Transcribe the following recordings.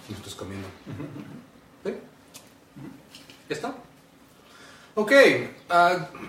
Nosotros comiendo. ¿Sí? ¿Ya está? Okay,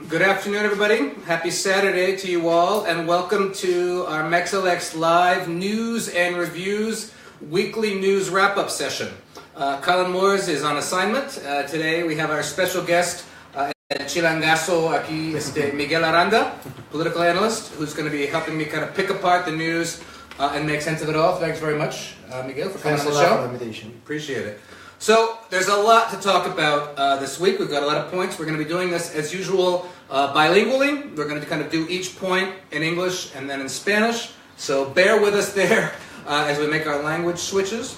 good afternoon everybody. Happy Saturday to you all and welcome to our MexLX Live News and Reviews Weekly News Wrap-Up Session. Colin Moores is on assignment. Today we have our special guest, El Chilangazo aquí, Miguel Aranda, political analyst, who's going to be helping me kind of pick apart the news and make sense of it all. Thanks very much, Miguel, for coming on the show. Thanks a lot for the invitation. Appreciate it. So, there's a lot to talk about this week. We've got a lot of points. We're going to be doing this, as usual, bilingually. We're going to kind of do each point in English and then in Spanish. So, bear with us there as we make our language switches.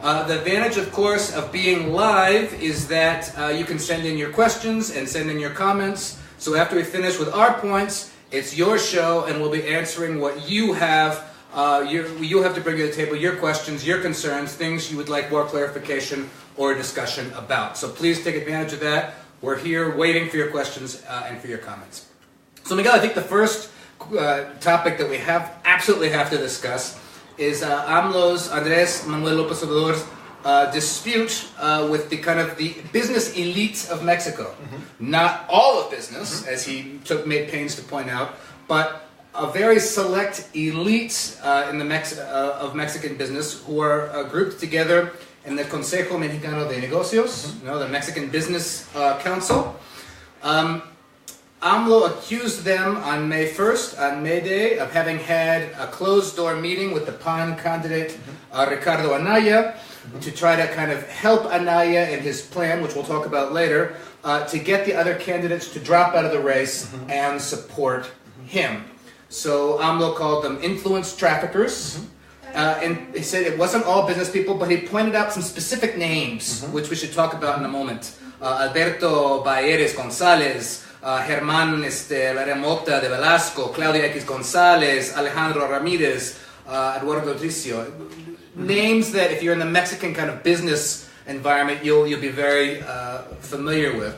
The advantage, of course, of being live is that you can send in your questions and send in your comments. So after we finish with our points, it's your show, and we'll be answering what you have. You have to bring to the table your questions, your concerns, things you would like more clarification or discussion about. So please take advantage of that. We're here waiting for your questions and for your comments. So Miguel, I think the first topic that we absolutely have to discuss is AMLO's, Andrés Manuel López Obrador's dispute with the kind of the business elite of Mexico. Mm-hmm. Not all of business, as he made pains to point out, but a very select elite in the of Mexican business who are grouped together in the Consejo Mexicano de Negocios, mm-hmm. The Mexican Business Council. AMLO accused them on May 1st, on May Day, of having had a closed-door meeting with the PAN candidate Ricardo Anaya to try to kind of help Anaya in his plan, which we'll talk about later, to get the other candidates to drop out of the race and support him. So AMLO called them influence traffickers, and he said it wasn't all business people, but he pointed out some specific names, which we should talk about in a moment. Alberto Bayeres González, Germán Laremota de Velasco, Claudia X González, Alejandro Ramírez, Eduardo Tricio. Names that if you're in the Mexican kind of business environment, you'll be very familiar with.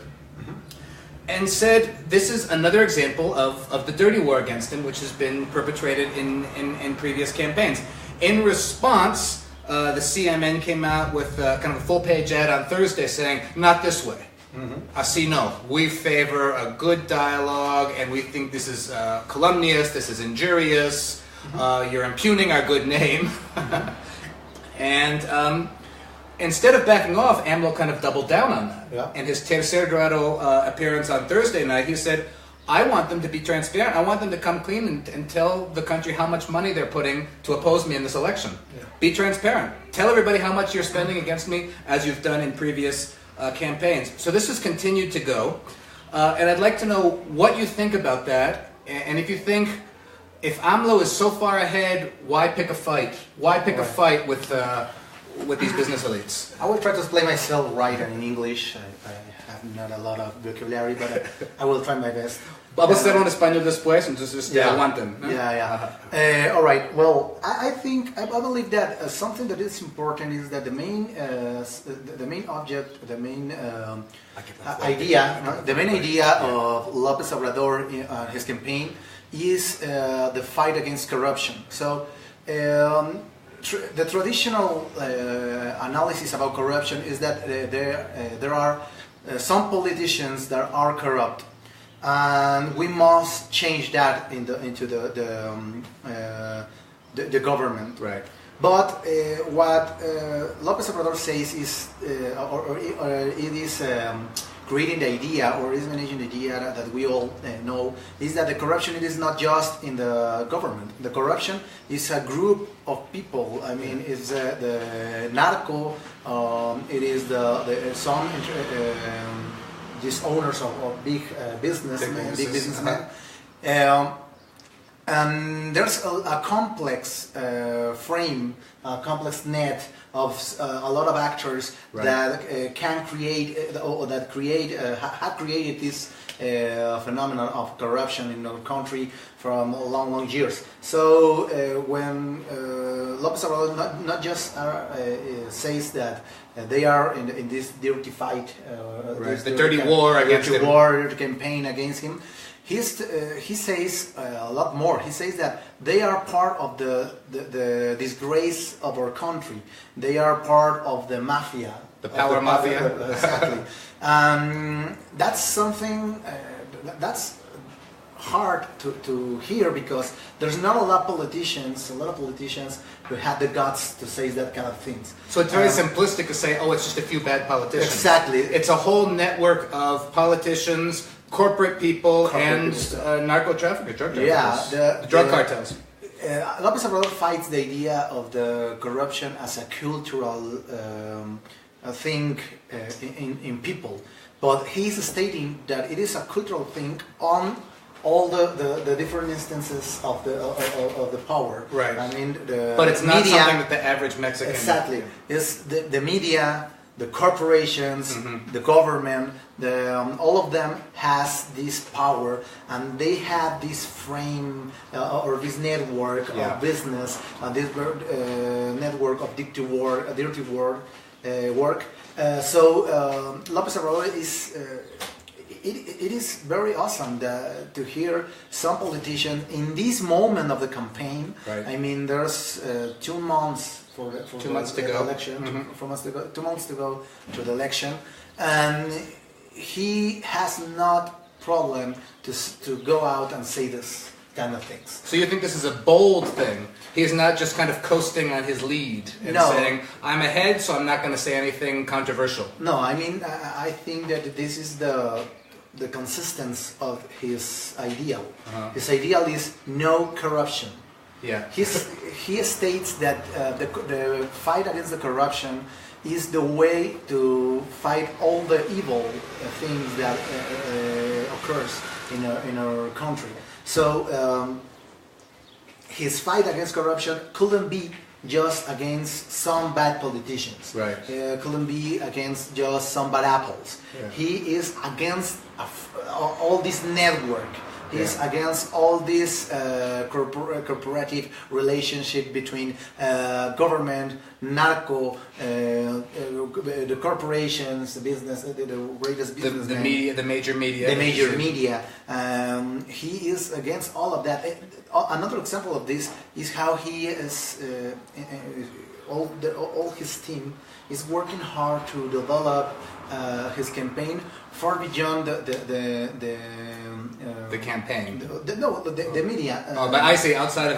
And said this is another example of the dirty war against him, which has been perpetrated in previous campaigns. In response, the CMN came out with kind of a full-page ad on Thursday saying, not this way. Así no. We favor a good dialogue, and we think this is calumnious, this is injurious, you're impugning our good name. And instead of backing off, AMLO kind of doubled down on that. Yeah. In his Tercer Grado appearance on Thursday night, he said, I want them to be transparent. I want them to come clean and tell the country how much money they're putting to oppose me in this election. Yeah. Be transparent. Tell everybody how much you're spending against me, as you've done in previous campaigns. So this has continued to go. And I'd like to know what you think about that. And if you think, if AMLO is so far ahead, why pick a fight? Why pick a fight with these business elites? I will try to explain myself right in English. I have not a lot of vocabulary, but I will try my best. Vamos a hacerlo en español después, entonces aguanten. ¿No? Yeah. All right. Well, I believe that something that is important is that the main object, the main idea of López Obrador in his campaign is the fight against corruption. So. The traditional analysis about corruption is that there are some politicians that are corrupt, and we must change that into the government. Right. But what López Obrador says is, it is creating the idea, or is managing the idea that we all know, is that the corruption, it is not just in the government. The corruption is a group of people. I mean, it's the narco, it is some these owners of big businessmen. And there's a complex frame, a complex net of a lot of actors that can create or that have created this phenomenon of corruption in our country from long years. So when López Obrador not just says that they are in this dirty fight, the dirty war against him, campaign against him. He says a lot more. He says that they are part of the disgrace of our country. They are part of the mafia. The power mafia. Exactly. That's something that's hard to hear, because there's not a lot of politicians who had the guts to say that kind of things. So it's very simplistic to say, oh, it's just a few bad politicians. Exactly. It's a whole network of politicians, corporate people, and narco traffickers, drug traffickers. Yeah, the drug cartels. López Obrador fights the idea of the corruption as a cultural thing in people, but he's stating that it is a cultural thing on all the different instances of the power. Right. I mean, but it's not media, something that the average Mexican. Exactly. It's the media, the corporations, the government, all of them has this power, and they have this frame or this network of business, this network of dirty work. So López Obrador is. It is very awesome to hear some politician in this moment of the campaign. Right. I mean, there's 2 months for 2 months to go. Election. 2 months to go to the election, and he has not problem to go out and say this kind of things. So you think this is a bold thing? He's not just kind of coasting on his lead and saying, I'm ahead, so I'm not going to say anything controversial. No, I mean, I think that this is the consistency of his ideal. His ideal is no corruption. Yeah. He states that the fight against the corruption is the way to fight all the evil things that occurs in our country. So his fight against corruption couldn't be just against some bad politicians. Right. Couldn't be against just some bad apples. Yeah. He is against all this network. He's against all this corporative relationship between government, narco, the corporations, the business, the greatest business, the media, the major media. The major media. He is against all of that. Another example of this is how he is. All his team is working hard to develop his campaign far beyond the campaign. The media. But I see outside of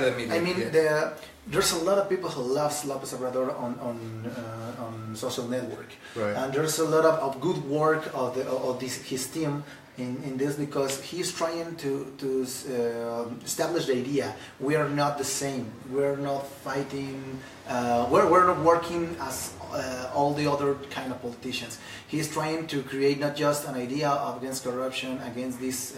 the media. I mean, there's a lot of people who loves López Obrador on social network, right. And there's a lot of good work of his team in this, because he's trying to establish the idea we are not the same. We're not fighting. We're not working as all the other kind of politicians. He's trying to create not just an idea against corruption, against these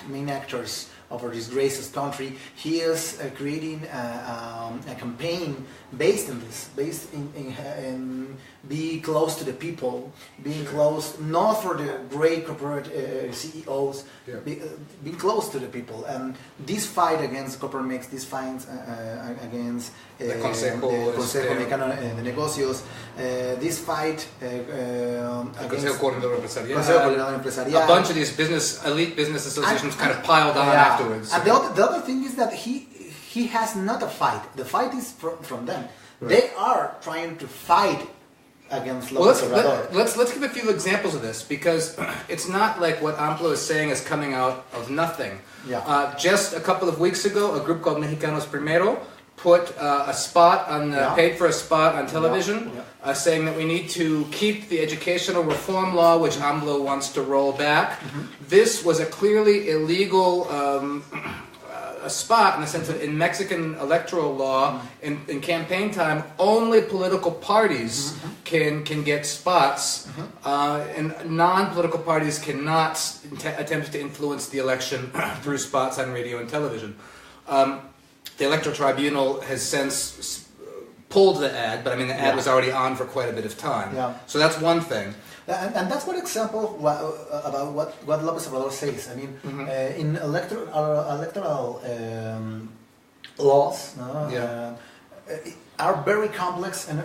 main actors of our disgraced country. He is creating a campaign based on this, based in be close to the people, being close, not for the great corporate CEOs, being close to the people. And this fight against corporate mix, this fight against the Consejo Mexicano de Negocios, this fight Consejo Coordinador Empresarial, a bunch of these elite business associations kind of piled on afterwards. And the other thing is that he has not a fight. The fight is from them. Right. They are trying to fight against López Obrador. Let's give a few examples of this, because it's not like what AMLO is saying is coming out of nothing. Yeah. Just a couple of weeks ago, a group called Mexicanos Primero put a spot on paid for a spot on television saying that we need to keep the educational reform law, which AMLO wants to roll back. This was a clearly illegal a spot, in the sense that in Mexican electoral law, in campaign time, only political parties can get spots, and non-political parties cannot attempt to influence the election through spots on radio and television. The Electoral Tribunal has since pulled the ad, but I mean the ad was already on for quite a bit of time. Yeah. So that's one thing. And that's one example about what López Obrador says. I mean, in electoral laws, are very complex and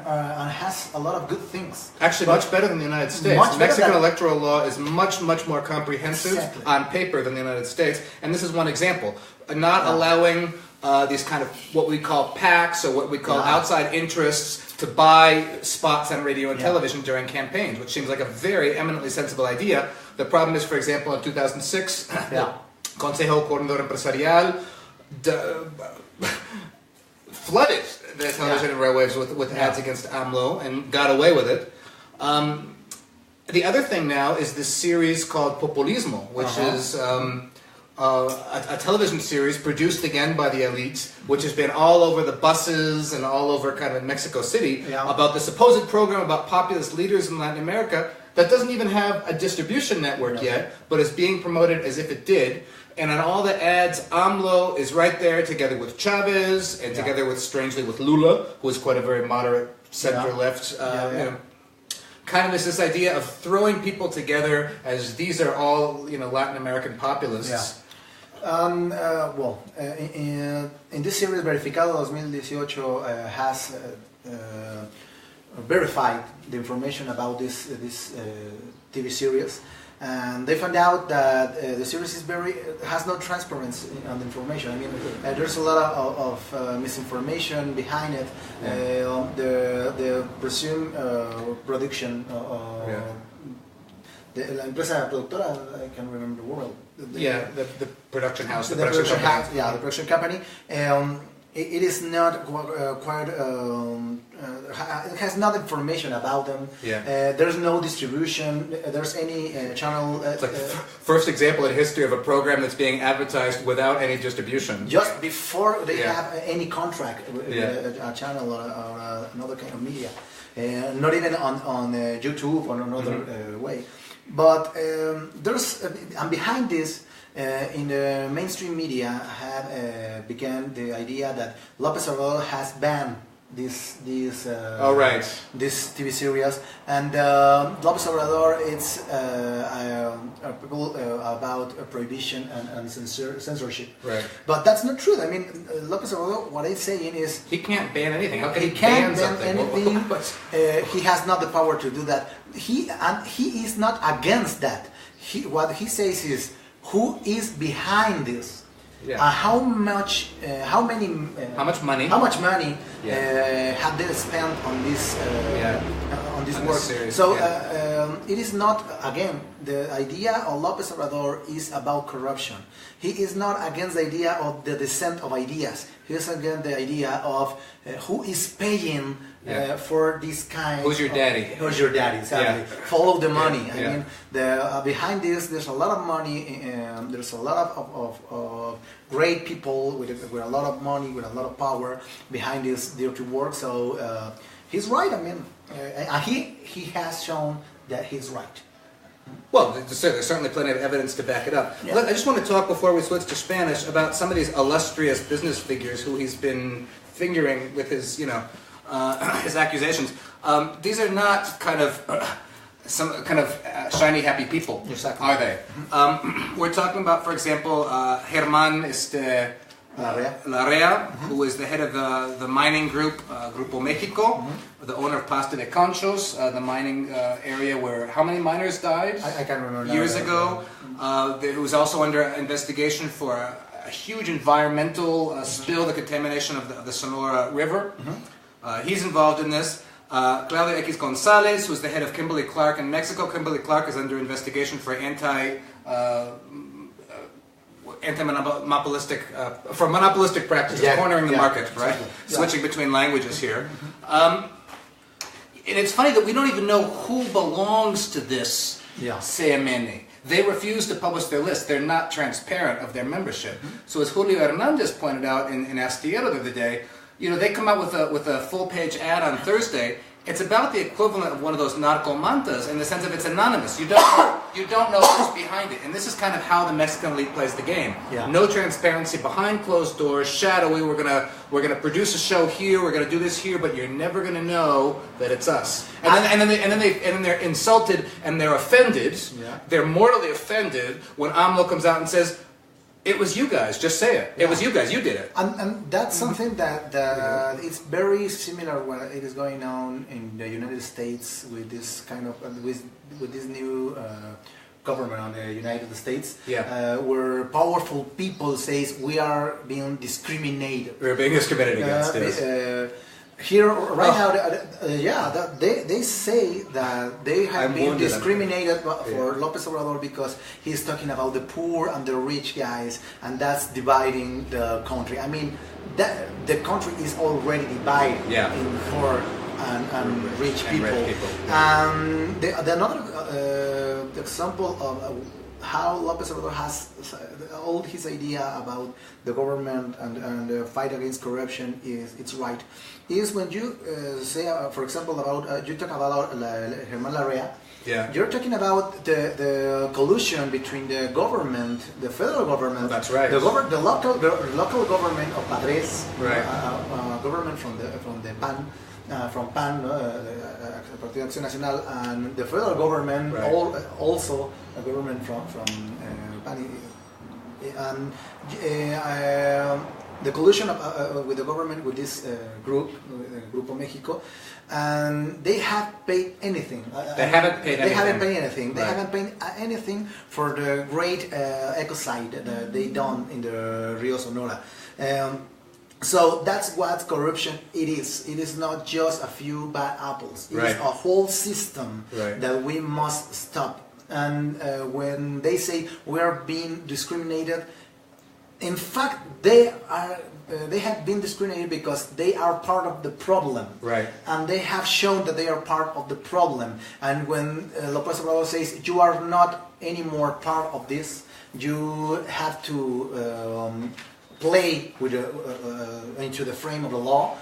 has a lot of good things. Actually, much better than the United States. Mexican electoral law is much more comprehensive on paper than the United States. And this is one example. Not allowing these kind of what we call PACs or what we call outside interests to buy spots on radio and television during campaigns, which seems like a very eminently sensible idea. The problem is, for example, in 2006, Consejo Coordinador Empresarial flooded the television and railways with ads against AMLO and got away with it. The other thing now is this series called Populismo, which is a television series produced again by the elites, which has been all over the buses and all over kind of Mexico City about the supposed program about populist leaders in Latin America that doesn't even have a distribution network yet, but is being promoted as if it did. And on all the ads, AMLO is right there together with Chavez and together with, strangely, with Lula, who is quite a very moderate center-left. You know, kind of is this idea of throwing people together as these are all, you know, Latin American populists. Well, in this series, Verificado 2018 has verified the information about this TV series. And they found out that the series has no transparency on the information. I mean, there's a lot of misinformation behind it. The presumed production, la empresa productora, I can't remember the word. The production house, the production house, the production company. It is not quite. It has no information about them. There's no distribution. There's any channel. It's like the first example in history of a program that's being advertised without any distribution. Just before they have any contract with a channel or another kind of media. Not even on YouTube or another way. But there's and behind this. In the mainstream media had began the idea that López Obrador has banned this TV series, and López Obrador it's people about prohibition and censorship. Right. But that's not true. I mean, López Obrador, what he's saying is he can't ban anything. How can he can't ban something? Anything. He has not the power to do that. He is not against that. What he says is, who is behind this? How much money have they spent on this work? So it is not, again, the idea of López Obrador is about corruption. He is not against the idea of the descent of ideas. He is against the idea of who is paying for this kind. Who's your daddy? Who's your daddy? Exactly. Follow the money. I mean, behind this, there's a lot of money. There's a lot of great people with a lot of money, with a lot of power behind this dirty work. So he's right. I mean, he has shown that he's right. Well, there's certainly plenty of evidence to back it up. I just want to talk before we switch to Spanish about some of these illustrious business figures who he's been fingering with his, his accusations. These are not kind of some kind of shiny, happy people, are they? We're talking about, for example, Germán Larrea, who is the head of the mining group, Grupo México, the owner of Pasta de Conchos, the mining area where how many miners died? I can't remember. Years ago. Who was also under investigation for a huge environmental spill, the contamination of the Sonora River. He's involved in this. Claudia X Gonzalez, who's the head of Kimberly Clark in Mexico. Kimberly Clark is under investigation for anti-monopolistic for monopolistic practices, cornering the market, right? Switching between languages here. And it's funny that we don't even know who belongs to this CMN. They refuse to publish their list. They're not transparent of their membership. So as Julio Hernandez pointed out in Astillero the other day, they come out with a full-page ad on Thursday. It's about the equivalent of one of those narcomantas in the sense of it's anonymous. You don't know who's behind it. And this is kind of how the Mexican elite plays the game. No transparency, behind closed doors, shadowy. We're gonna produce a show here. We're gonna do this here, but you're never gonna know that it's us. And then they're insulted and they're offended. They're mortally offended when AMLO comes out and says, It was you guys. Just say it. It was you guys. You did it. And that's something that it's very similar what it is going on in the United States with this kind of with this new government on the United States, where powerful people says we are being discriminated. We're being discriminated against. Here right now, they say that they have been discriminated for López Obrador because he's talking about the poor and the rich guys, and that's dividing the country. I mean, the country is already divided in poor and rich people. Another example of how López Obrador has all his idea about the government and the fight against corruption it's right. Is when you say, for example, about you talk about Germán Larrea. Yeah. You're talking about the collusion between the government, the federal government, that's right, the local government of Padres, right, government from the PAN. From PAN, Partido Acción Nacional, and the federal government, right, also a government from PAN, and the collusion with the government with this group, Grupo México, and they have paid anything. They haven't paid anything. They right, haven't paid anything for the great ecocide that they done in the Rio Sonora. So that's what corruption it is. It is not just a few bad apples. It is a whole system that we must stop. And when they say we are being discriminated, in fact, they have been discriminated because they are part of the problem. Right. And they have shown that they are part of the problem. And when López Obrador says you are not anymore part of this, you have to play with into the frame of the law.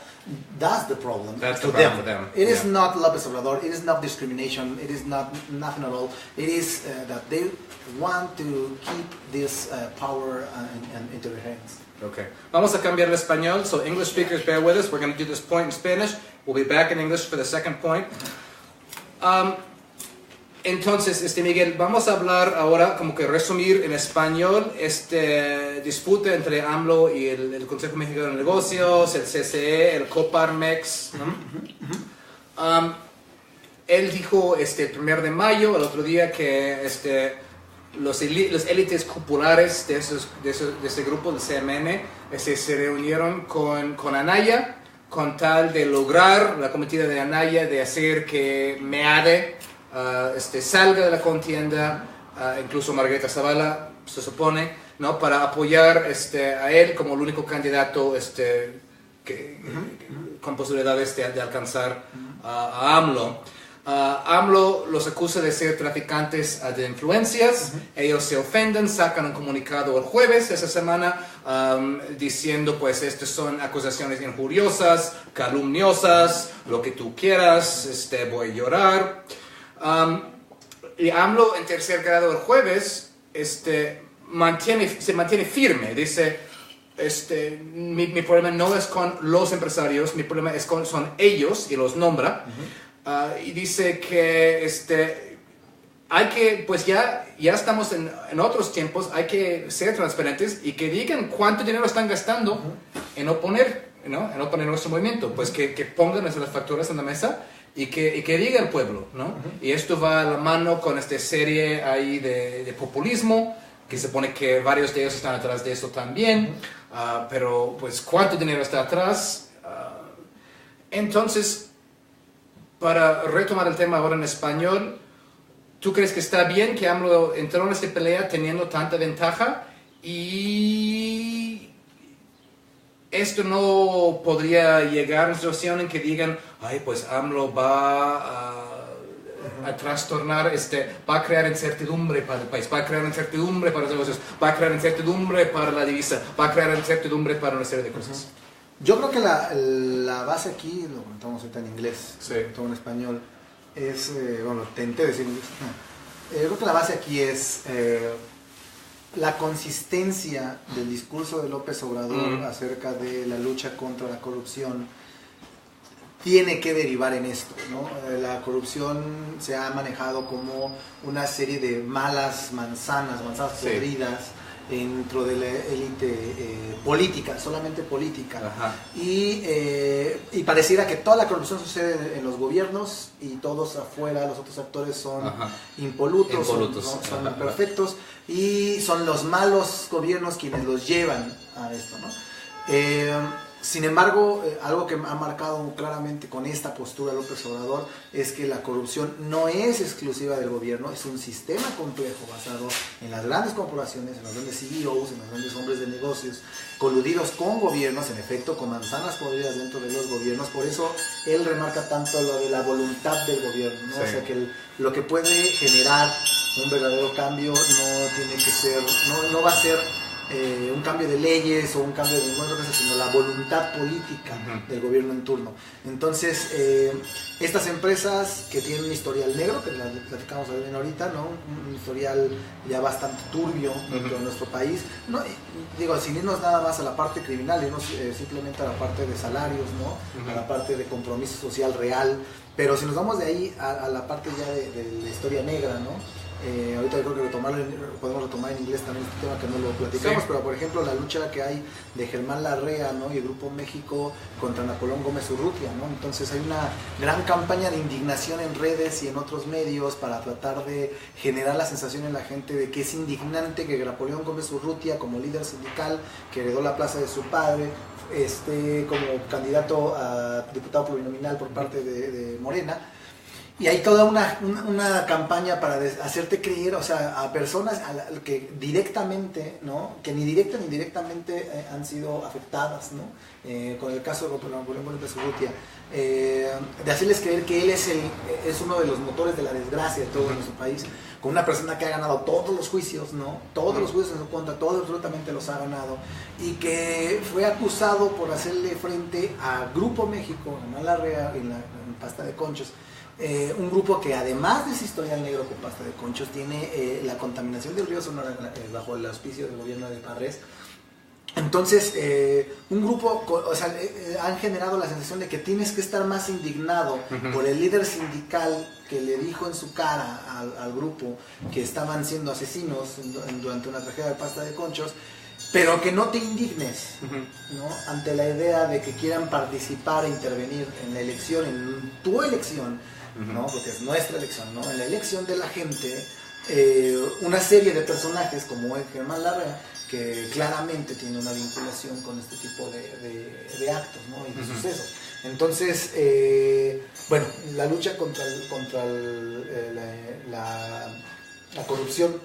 That's the problem. That's the problem for them. It is not López Obrador. It is not discrimination. It is not nothing at all. It is that they want to keep this power into their hands. Okay. Vamos a cambiar al español. So English speakers, bear with us. We're going to do this point in Spanish. We'll be back in English for the second point. Entonces, Miguel, vamos a hablar ahora, como que resumir en español, disputa entre AMLO y el Consejo Mexicano de Negocios, el CCE, el Coparmex, ¿no? Él dijo el 1 de mayo, el otro día, que los élites populares de ese grupo, del CMN, se reunieron con Anaya, con tal de lograr la comitiva de Anaya de hacer que MEADE salga de la contienda, incluso Margarita Zavala se supone, ¿no? Para apoyar a él como el único candidato con posibilidades de alcanzar a AMLO. AMLO los acusa de ser traficantes de influencias. Ellos se ofenden, sacan un comunicado el jueves de esa semana diciendo pues estas son acusaciones injuriosas, calumniosas, lo que tú quieras, voy a llorar. Y AMLO en tercer grado el jueves se mantiene firme, dice mi problema no es con los empresarios, mi problema son ellos, y los nombra. Y dice que hay que, pues ya estamos en otros tiempos, hay que ser transparentes y que digan cuánto dinero están gastando en oponer nuestro movimiento, pues que pongan nuestras facturas en la mesa y que diga el pueblo, ¿no? Y esto va a la mano con esta serie ahí de populismo, que se supone que varios de ellos están atrás de eso también, pero pues cuánto dinero está atrás. Entonces, para retomar el tema ahora en español, ¿tú crees que está bien que AMLO entró en esta pelea teniendo tanta ventaja? Y esto no podría llegar a una situación en que digan, ay, pues AMLO va a trastornar, va a crear incertidumbre para el país, va a crear incertidumbre para los negocios, va a crear incertidumbre para la divisa, va a crear incertidumbre para una serie de cosas. Yo creo que la base aquí, lo comentamos ahorita en inglés, todo en español, es, bueno, intenté decir inglés. Yo creo que la base aquí es la consistencia del discurso de López Obrador acerca de la lucha contra la corrupción tiene que derivar en esto, ¿no? La corrupción se ha manejado como una serie de malas manzanas podridas dentro de la élite política, solamente política. Ajá. Y pareciera que toda la corrupción sucede en los gobiernos y todos afuera, los otros actores son Ajá. impolutos, Impolutos. son Ajá. perfectos, y son los malos gobiernos quienes los llevan a esto, ¿no? Sin embargo, algo que ha marcado claramente con esta postura López Obrador es que la corrupción no es exclusiva del gobierno, es un sistema complejo basado en las grandes corporaciones, en los grandes CEOs, en los grandes hombres de negocios, coludidos con gobiernos, en efecto, con manzanas podridas dentro de los gobiernos. Por eso él remarca tanto lo de la voluntad del gobierno, ¿no? Sí. O sea, que lo que puede generar un verdadero cambio no tiene que ser, no va a ser un cambio de leyes o un cambio de ninguna cosa, sino la voluntad política del gobierno en turno. Entonces, estas empresas que tienen un historial negro, que la platicamos ahorita, ¿no? Un historial ya bastante turbio dentro de nuestro país, ¿no? Digo, sin irnos nada más a la parte criminal, irnos simplemente a la parte de salarios, ¿no? A la parte de compromiso social real, pero si nos vamos de ahí a la parte ya de la historia negra, ¿no? Ahorita yo creo que podemos retomar en inglés también este tema que no lo platicamos, sí. Pero por ejemplo la lucha que hay de Germán Larrea, ¿no? Y el Grupo México contra Napoleón Gómez Urrutia, ¿no? Entonces hay una gran campaña de indignación en redes y en otros medios para tratar de generar la sensación en la gente de que es indignante que Napoleón Gómez Urrutia, como líder sindical que heredó la plaza de su padre, como candidato a diputado plurinominal por parte de Morena. Y hay toda una campaña para hacerte creer, o sea, a personas que directamente, ¿no? Que ni directa ni indirectamente han sido afectadas, ¿no? Con el caso de Napoleón Gómez Urrutia, de hacerles creer que él es uno de los motores de la desgracia de todo nuestro país, con una persona que ha ganado todos los juicios, ¿no? Todos los juicios en su contra, todos absolutamente los ha ganado, y que fue acusado por hacerle frente a Grupo México, Germán Larrea, en Pasta de Conchos. Un grupo que además de ese historial negro con Pasta de Conchos tiene la contaminación del río Sonora bajo el auspicio del gobierno de Parres. Entonces, un grupo, o sea, han generado la sensación de que tienes que estar más indignado por el líder sindical que le dijo en su cara al grupo que estaban siendo asesinos durante una tragedia de Pasta de Conchos, pero que no te indignes, ¿no? Ante la idea de que quieran participar e intervenir en la elección, en tu elección, ¿no? Porque es nuestra elección, ¿no? En la elección de la gente, una serie de personajes como Germán Larrea, que claramente tiene una vinculación con este tipo de actos, ¿no? Y de sucesos. Entonces, bueno, la lucha contra la corrupción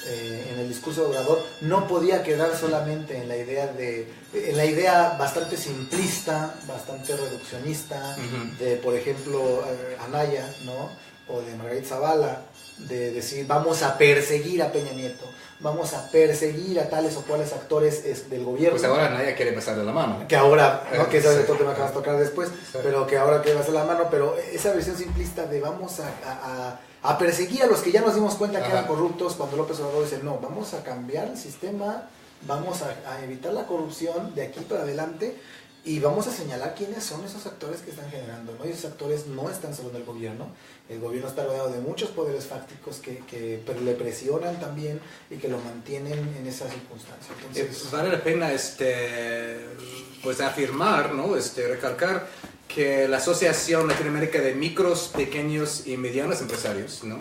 en el discurso de Obrador no podía quedar solamente en la idea bastante simplista, bastante reduccionista de, por ejemplo, Anaya, ¿no? O de Margarita Zavala, de decir vamos a perseguir a Peña Nieto, vamos a perseguir a tales o cuales actores del gobierno. Pues ahora nadie quiere pasarle la mano. Que ahora, ¿no? Que ese es otro tema que vas a tocar después, sí. Pero que ahora quiere pasar la mano, pero esa versión simplista de vamos a perseguir a los que ya nos dimos cuenta que eran corruptos, cuando López Obrador dice, no, vamos a cambiar el sistema, vamos a evitar la corrupción de aquí para adelante y vamos a señalar quiénes son esos actores que están generando, ¿no? Y esos actores no están solo en el gobierno está rodeado de muchos poderes fácticos que le presionan también y que lo mantienen en esa circunstancia. Entonces, vale la pena pues afirmar, ¿no? Recalcar que la Asociación Latinoamérica de Micros, Pequeños y Medianos Empresarios, ¿no?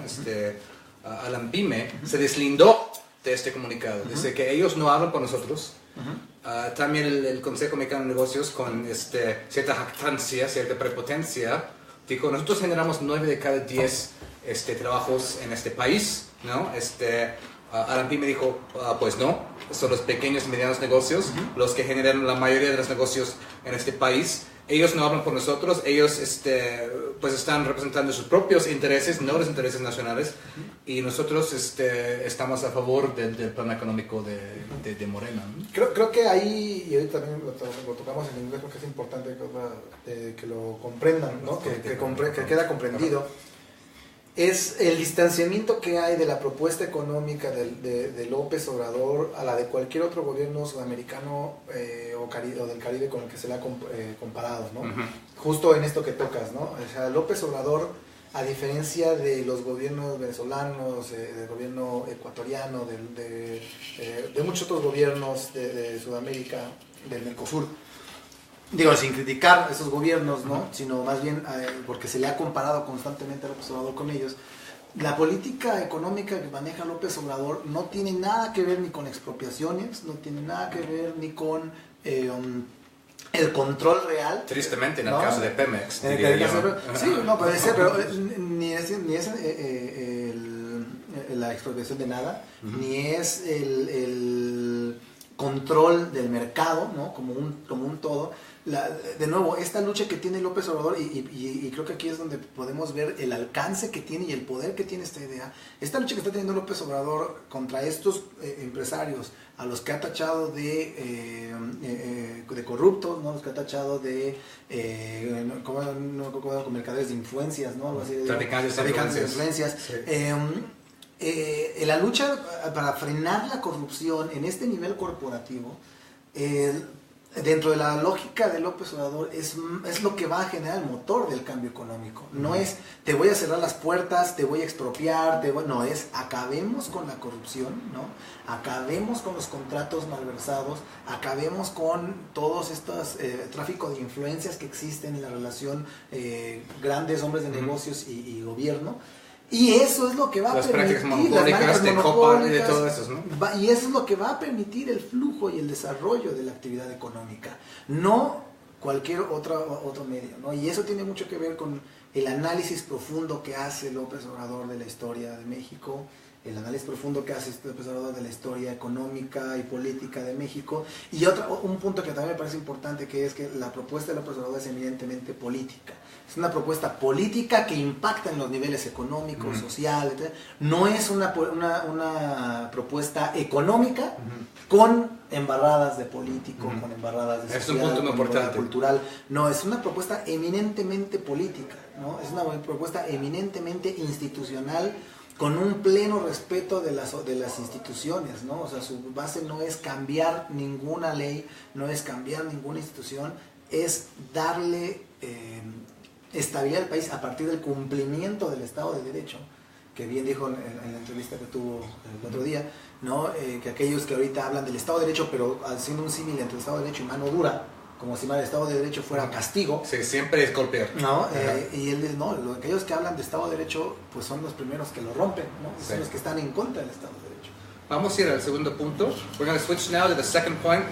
ALAMPYME, se deslindó de este comunicado. Dice que ellos no hablan con nosotros. También el Consejo Mexicano de Negocios, con cierta jactancia, cierta prepotencia, dijo, nosotros generamos 9 de cada 10 trabajos en este país, ¿no? ALAMPYME dijo, pues no, son los pequeños y medianos negocios los que generan la mayoría de los negocios en este país. Ellos no hablan por nosotros, ellos pues están representando sus propios intereses, no los intereses nacionales, y nosotros estamos a favor del plan económico de Morena, ¿no? Creo que ahí, y ahorita también lo tocamos en inglés porque es importante que lo comprendan, ¿no? que queda comprendido. Es el distanciamiento que hay de la propuesta económica de López Obrador a la de cualquier otro gobierno sudamericano o del Caribe con el que se le ha comparado, ¿no? Justo en esto que tocas, ¿no? O sea, López Obrador a diferencia de los gobiernos venezolanos, del gobierno ecuatoriano, de muchos otros gobiernos de Sudamérica, del Mercosur. Digo, sin criticar esos gobiernos, ¿no? Sino más bien porque se le ha comparado constantemente a López Obrador con ellos. La política económica que maneja López Obrador no tiene nada que ver ni con expropiaciones, no tiene nada que ver ni con el control real. Tristemente, en el ¿no? caso de Pemex. Sí, no puede ser, pero ni es la expropiación de nada, ni es el control del mercado, ¿no? como un todo. De nuevo, esta lucha que tiene López Obrador, y creo que aquí es donde podemos ver el alcance que tiene y el poder que tiene esta idea, esta lucha que está teniendo López Obrador contra estos empresarios, a los que ha tachado de corruptos, ¿no? Los que ha tachado de como mercaderes de influencias, ¿no? Algo así, Traficantes de influencias. Sí. La lucha para frenar la corrupción en este nivel corporativo, dentro de la lógica de López Obrador, es lo que va a generar el motor del cambio económico. No es te voy a cerrar las puertas, te voy a expropiar, no, es acabemos con la corrupción, ¿no? Acabemos con los contratos malversados, acabemos con todos estos tráfico de influencias que existen en la relación grandes hombres de negocios y gobierno. Y eso es lo que va a permitir las prácticas de Copa y de todo eso, ¿no? Y eso es lo que va a permitir el flujo y el desarrollo de la actividad económica, no cualquier otro medio, ¿no? Y eso tiene mucho que ver con el análisis profundo que hace López Obrador de la historia de México, el análisis profundo que hace López Obrador de la historia económica y política de México. Y un punto que también me parece importante, que es que la propuesta de López Obrador es eminentemente política. Es una propuesta política que impacta en los niveles económicos, sociales, etc. No es una propuesta económica con embarradas de político, con embarradas de sociedad, es un punto muy importante, cultural. No, es una propuesta eminentemente política, ¿no? Es una propuesta eminentemente institucional, con un pleno respeto de las instituciones, ¿no? O sea, su base no es cambiar ninguna ley, no es cambiar ninguna institución, es darle estabilidad al país a partir del cumplimiento del Estado de Derecho, que bien dijo en la entrevista que tuvo el otro día, ¿no? Que aquellos que ahorita hablan del Estado de Derecho, pero haciendo un símil entre el Estado de Derecho y mano dura, como si el Estado de Derecho fuera castigo. Sí, siempre es golpear. ¿No? Y él dice, no, aquellos que hablan de Estado de Derecho, pues son los primeros que lo rompen, ¿no? Son los que están en contra del Estado de Derecho. Vamos a ir al segundo punto. We're going to switch now to the second point.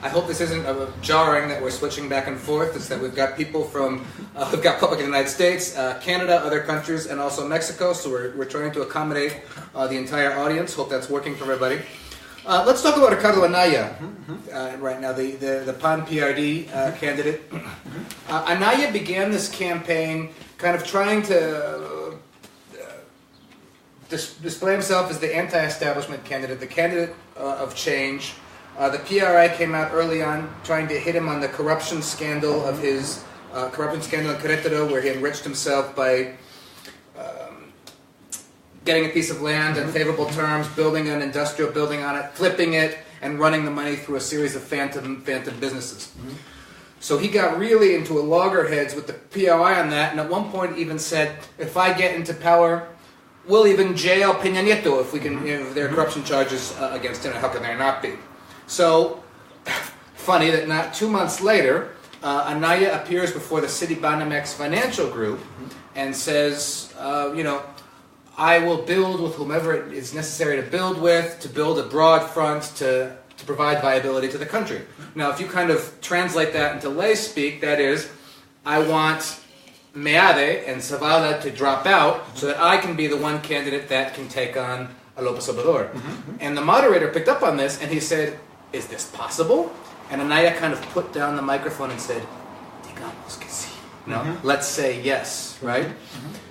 I hope this isn't jarring that we're switching back and forth. It's that we've got people from, we've got public in the United States, Canada, other countries, and also Mexico. So we're trying to accommodate the entire audience. Hope that's working for everybody. Let's talk about Ricardo Anaya right now, the PAN PRD candidate. Anaya began this campaign kind of trying to display himself as the anti-establishment candidate, the candidate of change. The PRI came out early on trying to hit him on the corruption scandal of his corruption scandal in Querétaro, where he enriched himself by getting a piece of land on favorable terms, building an industrial building on it, flipping it, and running the money through a series of phantom businesses. So he got really into a loggerheads with the PRI on that, and at one point even said, if I get into power, we'll even jail Peña Nieto if we can, if there are corruption charges against him. How can there not be? So, funny that not 2 months later, Anaya appears before the Citibanamex Financial Group and says, I will build with whomever it is necessary to build with, to build a broad front to provide viability to the country. Now, if you kind of translate that into lay speak, that is, I want Meade and Zavala to drop out so that I can be the one candidate that can take on a López Obrador. And the moderator picked up on this and he said, is this possible? And Anaya kind of put down the microphone and said, digamos que sí. No, let's say yes, right?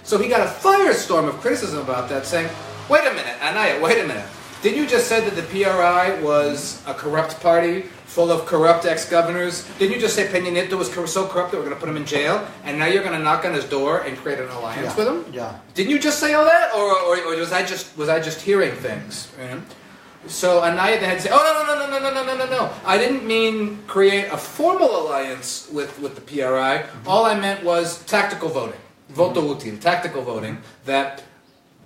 So he got a firestorm of criticism about that, saying, wait a minute, Anaya, wait a minute. Didn't you just say that the PRI was a corrupt party full of corrupt ex-governors? Didn't you just say Peña Nieto was so corrupt that we're going to put him in jail? And now you're going to knock on his door and create an alliance with him? Yeah. Didn't you just say all that? Or was I just hearing things? So Anaya then had to say, oh, no. I didn't mean create a formal alliance with the PRI. All I meant was tactical voting. voto útil, tactical voting, that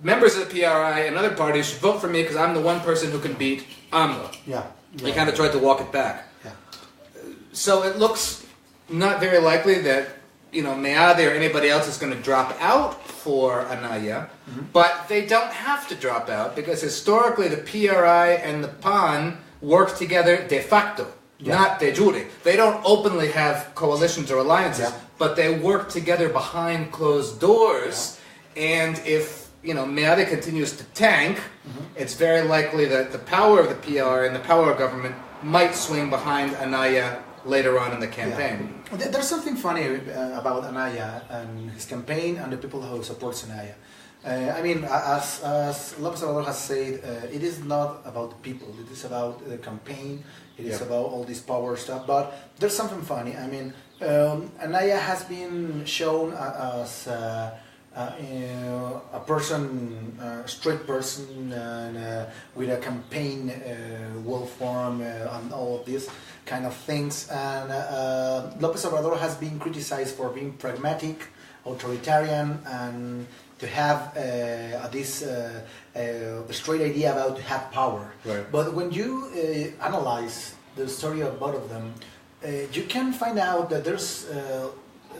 members of the PRI and other parties should vote for me because I'm the one person who can beat AMLO. Yeah. He kind of tried to walk it back. Yeah. So it looks not very likely that, Meade or anybody else is going to drop out for Anaya, but they don't have to drop out because historically the PRI and the PAN work together de facto, not de jure. They don't openly have coalitions or alliances, but they work together behind closed doors, and if Meade continues to tank, it's very likely that the power of the PR and the power of government might swing behind Anaya later on in the campaign. Yeah. There's something funny about Anaya and his campaign and the people who support Anaya. As López Obrador has said, it is not about the people, it is about the campaign, it is about all this power stuff, but there's something funny. Anaya has been shown as a person, straight person, with a campaign well formed and all of these kind of things. And López Obrador has been criticized for being pragmatic, authoritarian, and to have this straight idea about to have power. Right. But when you analyze the story of both of them, you can find out that there's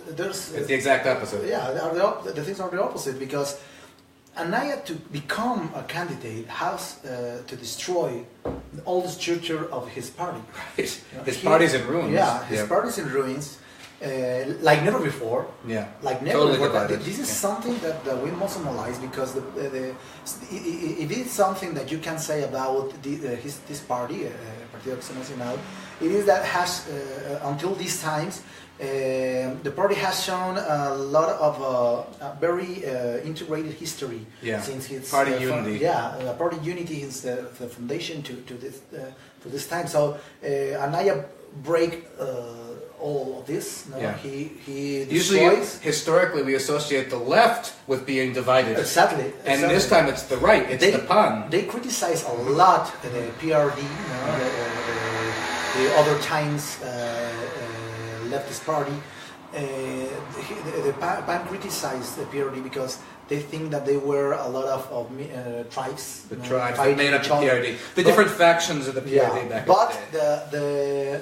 It's the exact opposite. Yeah, the things are the opposite, because Anaya, to become a candidate, has to destroy all the structure of his party. Right. His party's in ruins. Yeah, his party's in ruins, like never before. Yeah. Like never Totally before. divided. This is something that we must analyze, because if it's something that you can say about this party, Partido Acción Nacional, it is that has until these times. The party has shown a lot of very integrated history since its party unity. Party unity is the foundation to this time. So Anaya break all of this. No? Yeah. He Usually, destroys. Historically, we associate the left with being divided. Exactly. And this time it's the right. It's the PAN. They criticize a lot the PRD, the other times. Leftist party, the PAN criticized the PRD because they think that they were a lot of tribes. The tribes that made up the PRD. The different factions of the PRD back but in the day.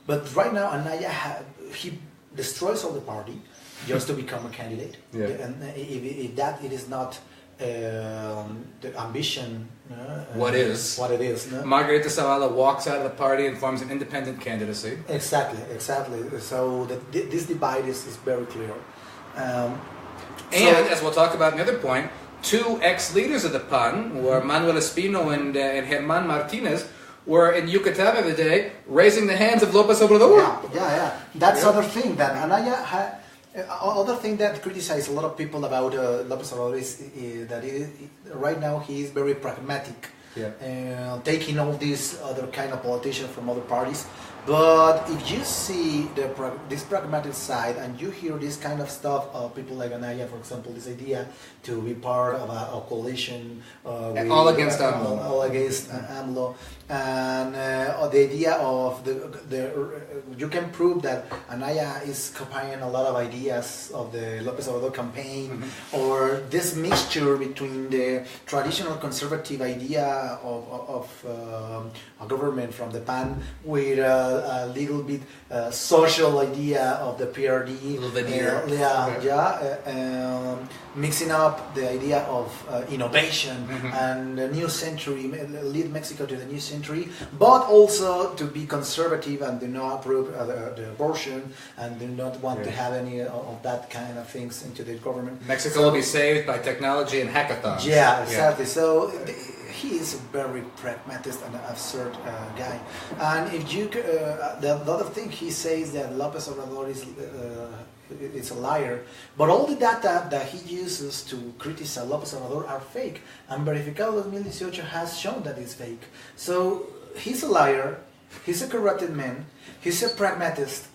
But right now, Anaya he destroys all the party just to become a candidate. Yeah. And if that it is not the ambition. What is? What it is. No? Margarita Zavala walks out of the party and forms an independent candidacy. Exactly. So this divide is very clear. And as we'll talk about in the other point, two ex-leaders of the PAN, were Manuel Espino and Germán Martínez, were in Yucatan the other day raising the hands of López Obrador. Yeah. That's other thing that Anaya. Other thing that criticizes a lot of people about López Obrador is that right now he is very pragmatic, taking all these other kind of politicians from other parties. But if you see this pragmatic side and you hear this kind of stuff of people like Anaya, for example, this idea to be part of a coalition all against AMLO, all against AMLO, and the idea of you can prove that Anaya is copying a lot of ideas of the López Obrador campaign, or this mixture between the traditional conservative idea of a government from the PAN with a little bit social idea of the PRD, mixing up the idea of innovation and the new century, lead Mexico to the new century, but also to be conservative and do not approve the abortion and do not want to have any of that kind of things into the government. Mexico will be saved by technology and hackathons. Yeah, exactly. So he is a very pragmatist and absurd guy. And if you, the other thing he says that López Obrador is a liar, but all the data that he uses to criticize López Obrador are fake, and Verificado 2018 has shown that it's fake. So he's a liar, he's a corrupted man, he's a pragmatist,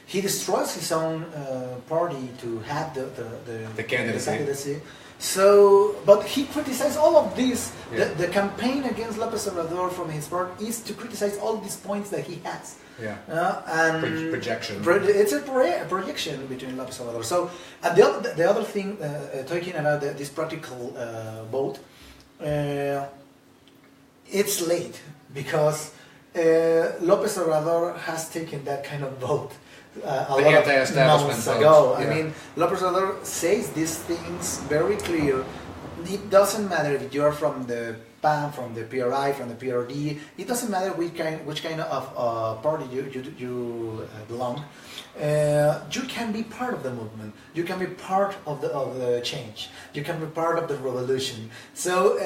He destroys his own party to have The candidacy. So, but he criticized all of this. Yeah. The campaign against López Obrador from his part is to criticize all these points that he has. Yeah. And Projection. It's a projection between López Obrador. So, and the other thing, talking about this practical vote, it's late because López Obrador has taken that kind of vote a lot of months ago. Yeah. I mean, López Obrador says these things very clear. It doesn't matter if you're from the PAN, from the PRI, from the PRD. It doesn't matter which kind of party you belong. You can be part of the movement. You can be part of the change. You can be part of the revolution. So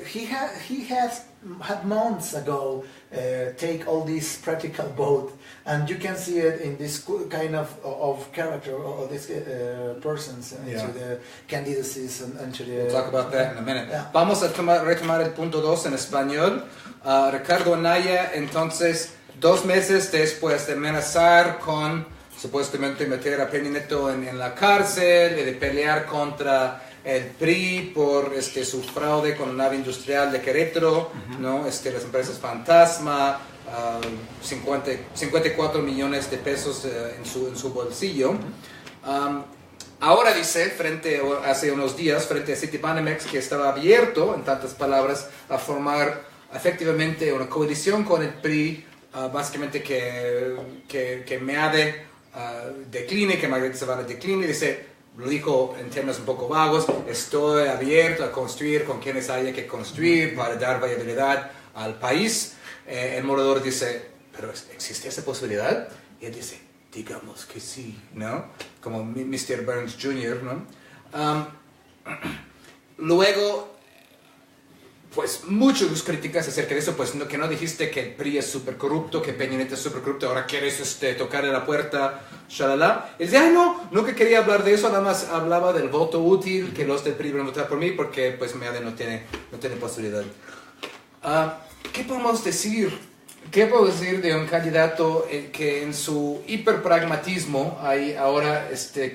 he has had months ago take all these practical vote, and you can see it in this kind of character or these persons into the candidacies and to the. We'll talk about that in a minute. Yeah. Vamos a retomar el punto 2 en español. Ricardo Anaya, entonces, 2 meses después de amenazar con supuestamente meter a Peña Nieto en la cárcel y de pelear contra el PRI por su fraude con la nave industrial de Querétaro, ¿no? Las empresas fantasma, 54 millones de pesos en su bolsillo. Ahora dice, hace unos días, frente a Citibanamex, que estaba abierto, en tantas palabras, a formar efectivamente una coalición con el PRI, básicamente que MEADE decline, que Margarita Zavala decline. Dice, lo dijo en términos un poco vagos, estoy abierto a construir con quienes haya que construir para dar viabilidad al país. El morador dice, pero ¿existe esa posibilidad? Y él dice, digamos que sí, ¿no? Como Mr. Burns Jr., ¿no? Luego, pues muchas críticas acerca de eso, pues que no dijiste que el PRI es súper corrupto, que Peña Nieto es súper corrupto, ahora quieres tocarle la puerta, shalala. Y dice, no, nunca quería hablar de eso, nada más hablaba del voto útil, que los del PRI van a votar por mí, porque pues MEADE no tiene posibilidad. ¿Qué podemos decir? ¿Qué puedo decir de un candidato que en su hiperpragmatismo ahora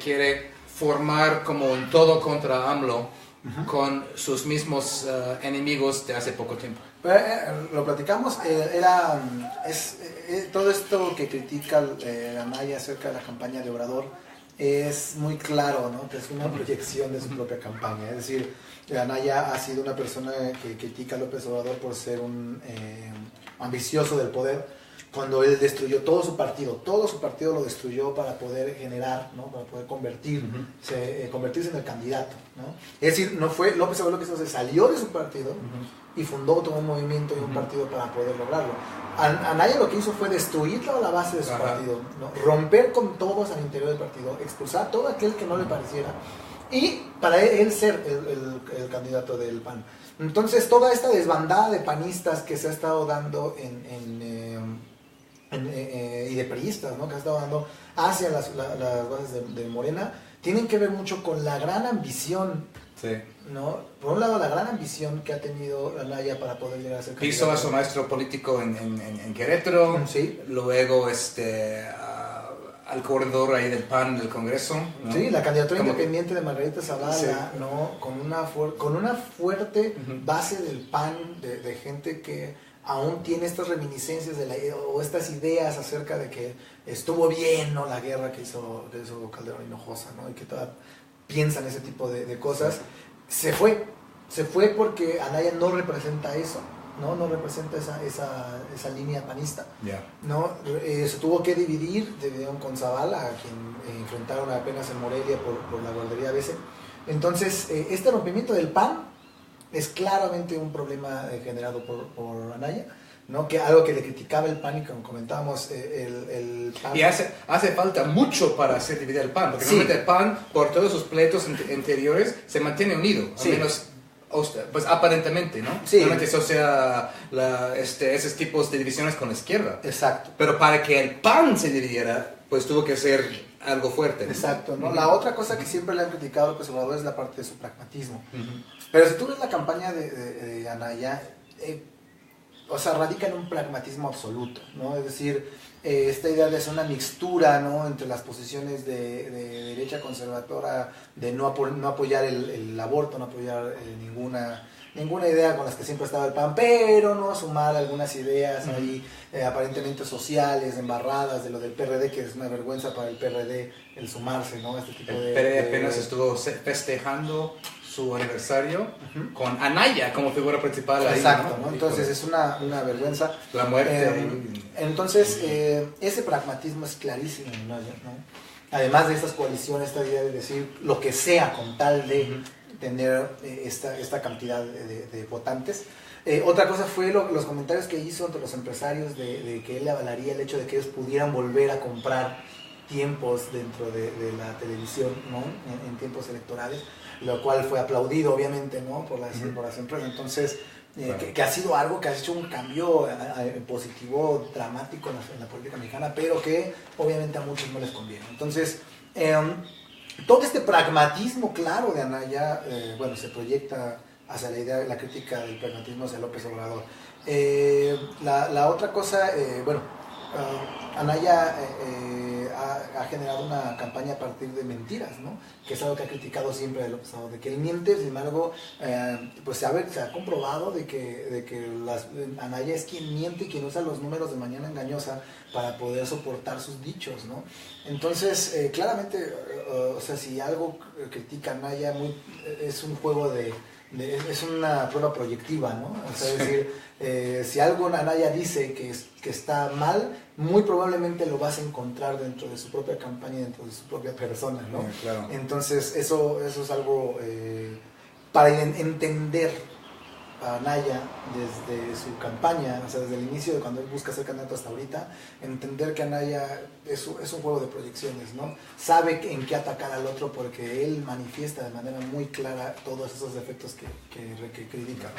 quiere formar como un todo contra AMLO con sus mismos enemigos de hace poco tiempo? Lo platicamos, todo esto que critica Anaya acerca de la campaña de Obrador es muy claro, ¿no? Que es una proyección de su propia campaña. Es decir, Anaya ha sido una persona que critica a López Obrador por ser un ambicioso del poder, cuando él destruyó todo su partido lo destruyó para poder generar, ¿no? Para poder convertirse en el candidato, ¿no? Es decir, no fue López Obrador lo que se salió de su partido y fundó todo un movimiento y un partido para poder lograrlo. Anaya lo que hizo fue destruir toda la base de su partido, ¿no? Romper con todos al interior del partido, expulsar a todo aquel que no le pareciera, y para él ser el candidato del PAN. Entonces toda esta desbandada de panistas que se ha estado dando y de priistas, ¿no? Que ha estado dando hacia las bases de Morena, tienen que ver mucho con la gran ambición, sí, ¿no? Por un lado, la gran ambición que ha tenido Anaya para poder llegar a ser candidato. Hizo a su maestro político en Querétaro, sí. Luego al corredor ahí del PAN del Congreso, ¿no? Sí, la candidatura Como independiente de Margarita Zavala, sí, ¿no? Con una fuerte base del PAN, de gente que aún tiene estas reminiscencias o estas ideas acerca de que estuvo bien, ¿no? La guerra que hizo Calderón Hinojosa, ¿no? Y que todavía piensan ese tipo de cosas. Se fue porque Anaya no representa eso, no representa esa línea panista, ¿no? Se tuvo que dividir con Zavala, a quien enfrentaron apenas en Morelia por la guardería ABC. Entonces, este rompimiento del PAN es claramente un problema generado por Anaya, ¿no? Que algo que le criticaba el PAN, y como comentábamos, el PAN... Y hace falta mucho para hacer dividir el PAN, porque realmente el PAN, por todos sus pleitos anteriores, se mantiene unido, al menos, pues aparentemente, ¿no? Sí. Realmente eso sea esos tipos de divisiones con la izquierda. Exacto. Pero para que el PAN se dividiera, pues tuvo que ser algo fuerte, ¿no? Exacto, ¿no? La otra cosa que siempre le han criticado a López Obrador es la parte de su pragmatismo. Pero si tú ves la campaña de Anaya, o sea, radica en un pragmatismo absoluto, ¿no? Es decir, esta idea de hacer una mixtura, ¿no?, entre las posiciones de derecha conservadora, de no apoyar el aborto, no apoyar ninguna idea con las que siempre estaba el PAN, pero no sumar algunas ideas ahí aparentemente sociales, embarradas, de lo del PRD, que es una vergüenza para el PRD el sumarse, ¿no? Este tipo el PRD apenas estuvo festejando su aniversario con Anaya como figura principal ahí. Exacto, ¿no? Entonces es una vergüenza. La muerte. Entonces, ese pragmatismo es clarísimo en Anaya, ¿no? Además de estas coaliciones, esta idea de decir lo que sea con tal de tener esta cantidad de votantes. Otra cosa fue los comentarios que hizo entre los empresarios de que él avalaría el hecho de que ellos pudieran volver a comprar tiempos dentro de la televisión, ¿no? En tiempos electorales, lo cual fue aplaudido obviamente, ¿no?, por las empresas. Entonces, que ha sido algo que ha hecho un cambio positivo, dramático en la política mexicana, pero que obviamente a muchos no les conviene. Entonces, todo este pragmatismo claro de Anaya, bueno, se proyecta hacia la idea, la crítica del pragmatismo hacia López Obrador. La otra cosa, bueno, Anaya ha generado una campaña a partir de mentiras, ¿no?, que es algo que ha criticado siempre de López Obrador, de que él miente. Sin embargo, pues se ha comprobado de que Anaya es quien miente y quien usa los números de Mañana Engañosa para poder soportar sus dichos, ¿no? Entonces, claramente, o sea, si algo critica Anaya, es un juego es una prueba proyectiva, ¿no? O sea, es decir, si algo Anaya dice que está mal, muy probablemente lo vas a encontrar dentro de su propia campaña, dentro de su propia persona, ¿no? Claro. Entonces, eso es algo para entender a Anaya desde su campaña, o sea, desde el inicio de cuando él busca ser candidato hasta ahorita, entender que Anaya es un juego de proyecciones, ¿no? Sabe en qué atacar al otro porque él manifiesta de manera muy clara todos esos defectos que critica.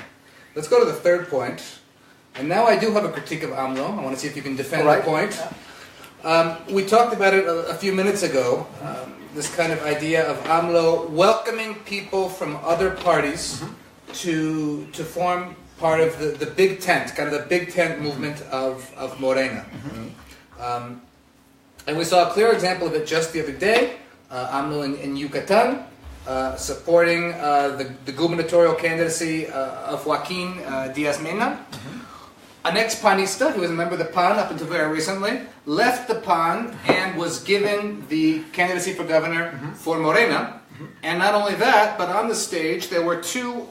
Let's go to the third point. And now I do have a critique of AMLO. I want to see if you can defend Right. the point. We talked about it a few minutes ago, this kind of idea of AMLO welcoming people from other parties to form part of the big tent, kind of the big tent movement of Morena. And we saw a clear example of it just the other day, AMLO in Yucatan, supporting the gubernatorial candidacy of Joaquin Diaz-Mena. An ex-PANista, who was a member of the PAN up until very recently, left the PAN and was given the candidacy for governor for Morena. And not only that, but on the stage there were two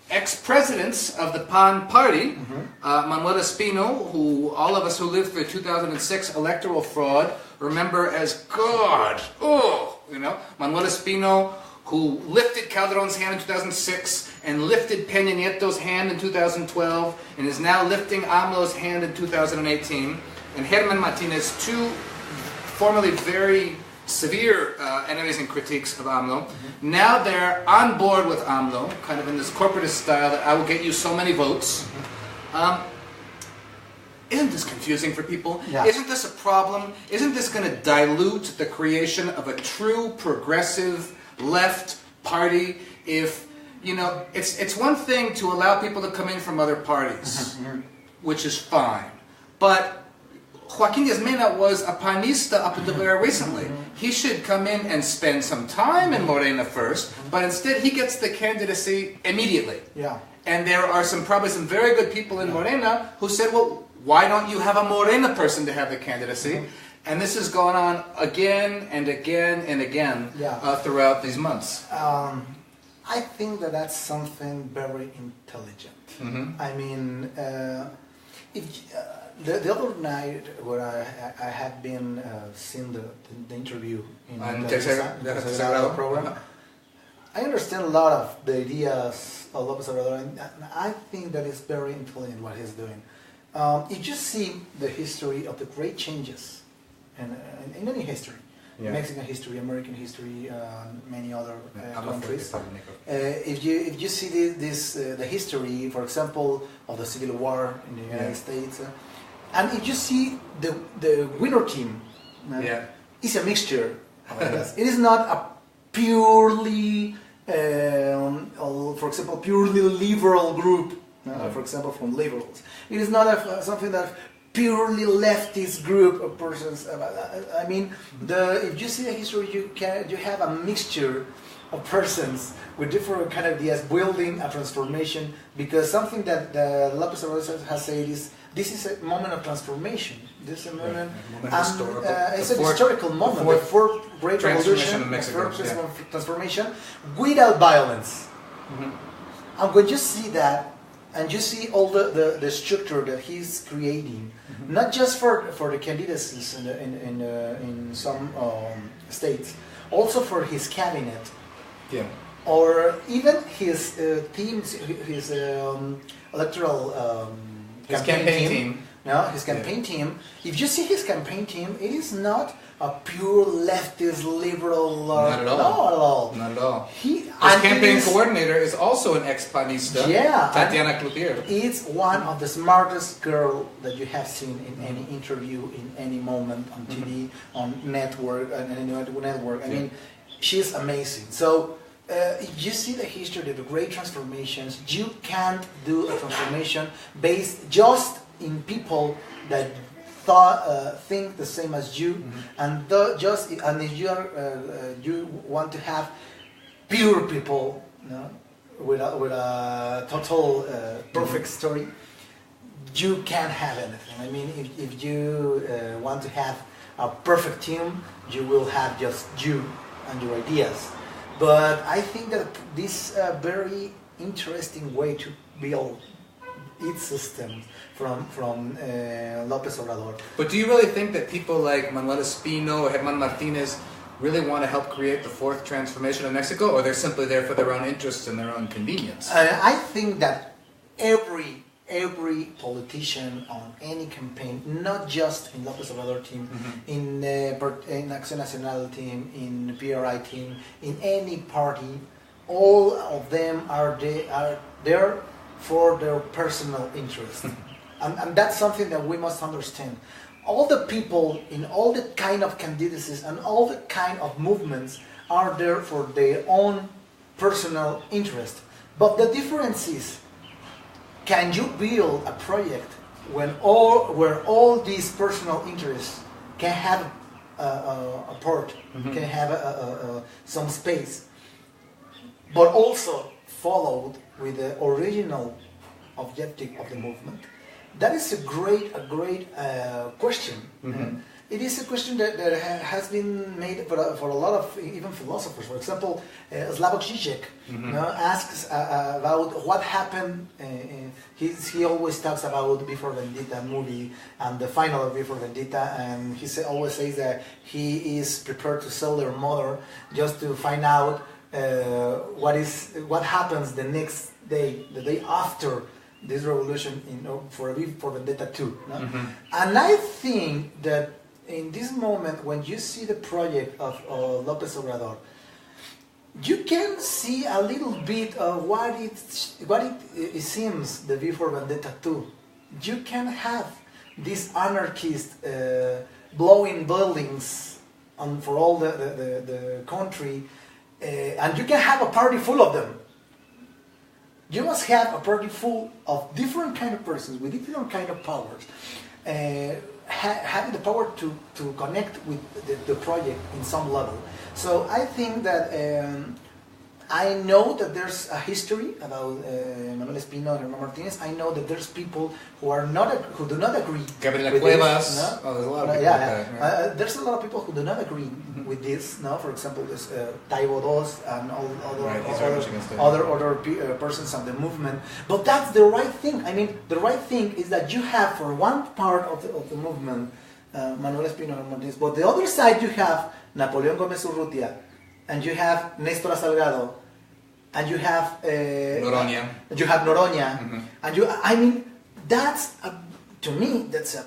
ex-presidents of the PAN party, Manuel Espino, who all of us who lived through the 2006 electoral fraud remember as God. Manuel Espino, who lifted Calderon's hand in 2006 and lifted Peña Nieto's hand in 2012 and is now lifting AMLO's hand in 2018. And Germán Martínez, two formerly very severe enemies and critiques of AMLO. Now they're on board with AMLO, kind of in this corporatist style that I will get you so many votes. Isn't this confusing for people? Yeah. Isn't this a problem? Isn't this going to dilute the creation of a true progressive left party? If, it's one thing to allow people to come in from other parties, which is fine. But Joaquin Diaz-Mena was a panista up until very recently. He should come in and spend some time in Morena first, but instead he gets the candidacy immediately. Yeah. And there are probably some very good people in Morena who said, well, why don't you have a Morena person to have the candidacy? And this has gone on again and again and again throughout these months. I think that's something very intelligent. I mean, the other night where I had been seeing the interview in the Sagrado program, I understand a lot of the ideas of López Obrador, and I think that it's very intelligent what he's doing. You just see the history of the great changes in any history. Mexican history, American history, many other countries. If you see the history, for example, of the Civil War in the United States, and if you see the winner team, it's a mixture of ideas. It is not a purely, for example, purely liberal group for example, from liberals. It is not something that purely leftist group of persons. I mean, if you see the history, you have a mixture of persons with different kind of ideas building a transformation, because something that López Obrador has said is this is a moment of transformation. This is a moment, it's an historical moment, the fourth great revolution, in Mexico, transformation without violence. And when you see that, and you see all the structure that he's creating, not just for the candidacies in some states, also for his cabinet, or even his teams, his electoral his campaign team. No, his campaign team. If you see his campaign team, it is not a pure leftist liberal. Not at all. Not at all. Not at all. His campaign coordinator is also an ex-panista. Yeah, Tatiana Cloutier. It's one of the smartest girl that you have seen in any interview, in any moment on TV, on network, I mean, she's amazing. So. If you see the history of the great transformations, you can't do a transformation based just in people that think the same as you, and if you want to have pure people, with a total perfect story, you can't have anything. I mean, if you want to have a perfect team, you will have just you and your ideas. But I think that this very interesting way to build its system from López Obrador. But do you really think that people like Manuel Espino or Germán Martínez really want to help create the fourth transformation of Mexico, or they're simply there for their own interests and their own convenience? I think that every politician on any campaign, not just in López Obrador team, in Acción Nacional team, in PRI team, in any party, all of them are there for their personal interest. and that's something that we must understand. All the people in all the kind of candidacies and all the kind of movements are there for their own personal interest. But the difference is, can you build a project where all these personal interests can have a part, can have some space, but also followed with the original objective of the movement? That is a great question. It is a question that has been made for a lot of even philosophers. For example, Slavoj Žižek asks about what happened. He always talks about V for Vendetta movie and the final of V for Vendetta, and he always says that he is prepared to sell their mother just to find out what happens the next day, the day after this revolution, for V for Vendetta 2. And I think that in this moment, when you see the project of López Obrador, you can see a little bit of what it seems the V for Vendetta 2. You can have these anarchists blowing buildings for all the country, and you can have a party full of them. You must have a party full of different kind of persons with different kind of powers, having the power to connect with the project in some level. So I think that I know that there's a history about Manuel Espino and Germán Martínez. I know that there's people who do not agree. Gabriela Cuevas. There's a lot of people there's a lot of people who do not agree with this. For example, there's Taibo Dos and all other persons of the movement. But that's the right thing. I mean, the right thing is that you have for one part of the movement Manuel Espino and Martínez, but the other side you have Napoleón Gómez Urrutia, and you have Néstor Salgado, and you have Noroña. You have Noroña, and to me, that's a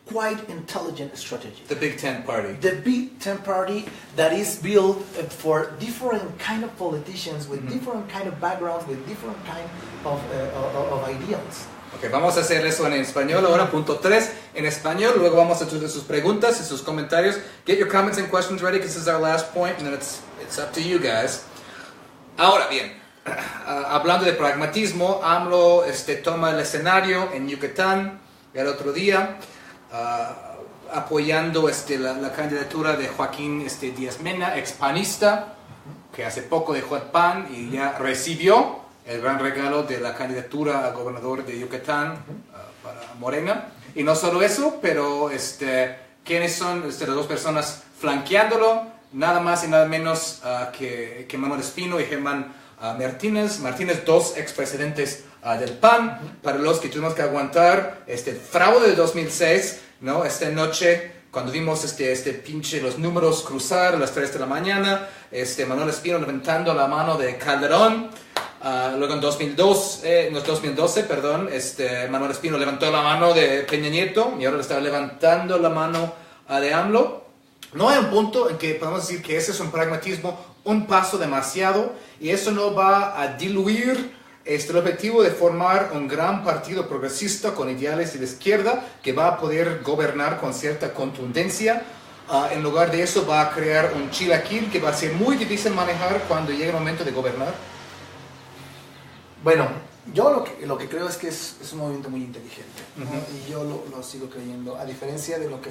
quite intelligent strategy. The Big Tent Party. The Big Tent Party that is built for different kind of politicians with different kind of backgrounds, with different kind of ideals. Ok, vamos a hacer eso en español ahora, punto 3 en español, luego vamos a hacer sus preguntas y sus comentarios. Get your comments and questions ready because this is our last point and then it's up to you guys. Ahora bien, hablando de pragmatismo, AMLO toma el escenario en Yucatán el otro día, apoyando la candidatura de Joaquín Díaz Mena, expanista, que hace poco dejó el PAN y ya recibió el gran regalo de la candidatura a gobernador de Yucatán para Morena. Y no solo eso, pero ¿quiénes son las dos personas flanqueándolo? Nada más y nada menos que Manuel Espino y Germán Martínez, dos expresidentes del PAN, para los que tuvimos que aguantar este fraude de 2006, ¿no? Esta noche, cuando vimos los números cruzar a las 3 de la mañana, Manuel Espino levantando la mano de Calderón, luego en 2012, Manuel Espino levantó la mano de Peña Nieto, y ahora le está levantando la mano de AMLO. No hay un punto en que podemos decir que ese es un pragmatismo, un paso demasiado, y eso no va a diluir el objetivo de formar un gran partido progresista con ideales de la izquierda que va a poder gobernar con cierta contundencia. En lugar de eso va a crear un chilaquil que va a ser muy difícil manejar cuando llegue el momento de gobernar. Bueno, yo lo que creo es que es un movimiento muy inteligente, ¿no? Y yo lo sigo creyendo, a diferencia de lo que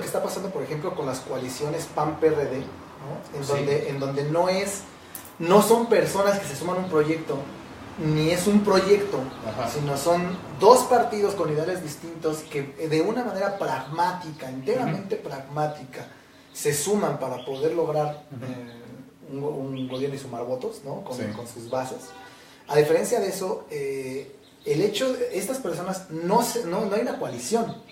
está pasando, por ejemplo, con las coaliciones PAN-PRD, ¿no? En donde no son personas que se suman a un proyecto, ni es un proyecto, sino son dos partidos con ideales distintos que de una manera pragmática, enteramente pragmática, se suman para poder lograr un gobierno y sumar votos, ¿no? Con sus bases. A diferencia de eso, el hecho de estas personas no hay una coalición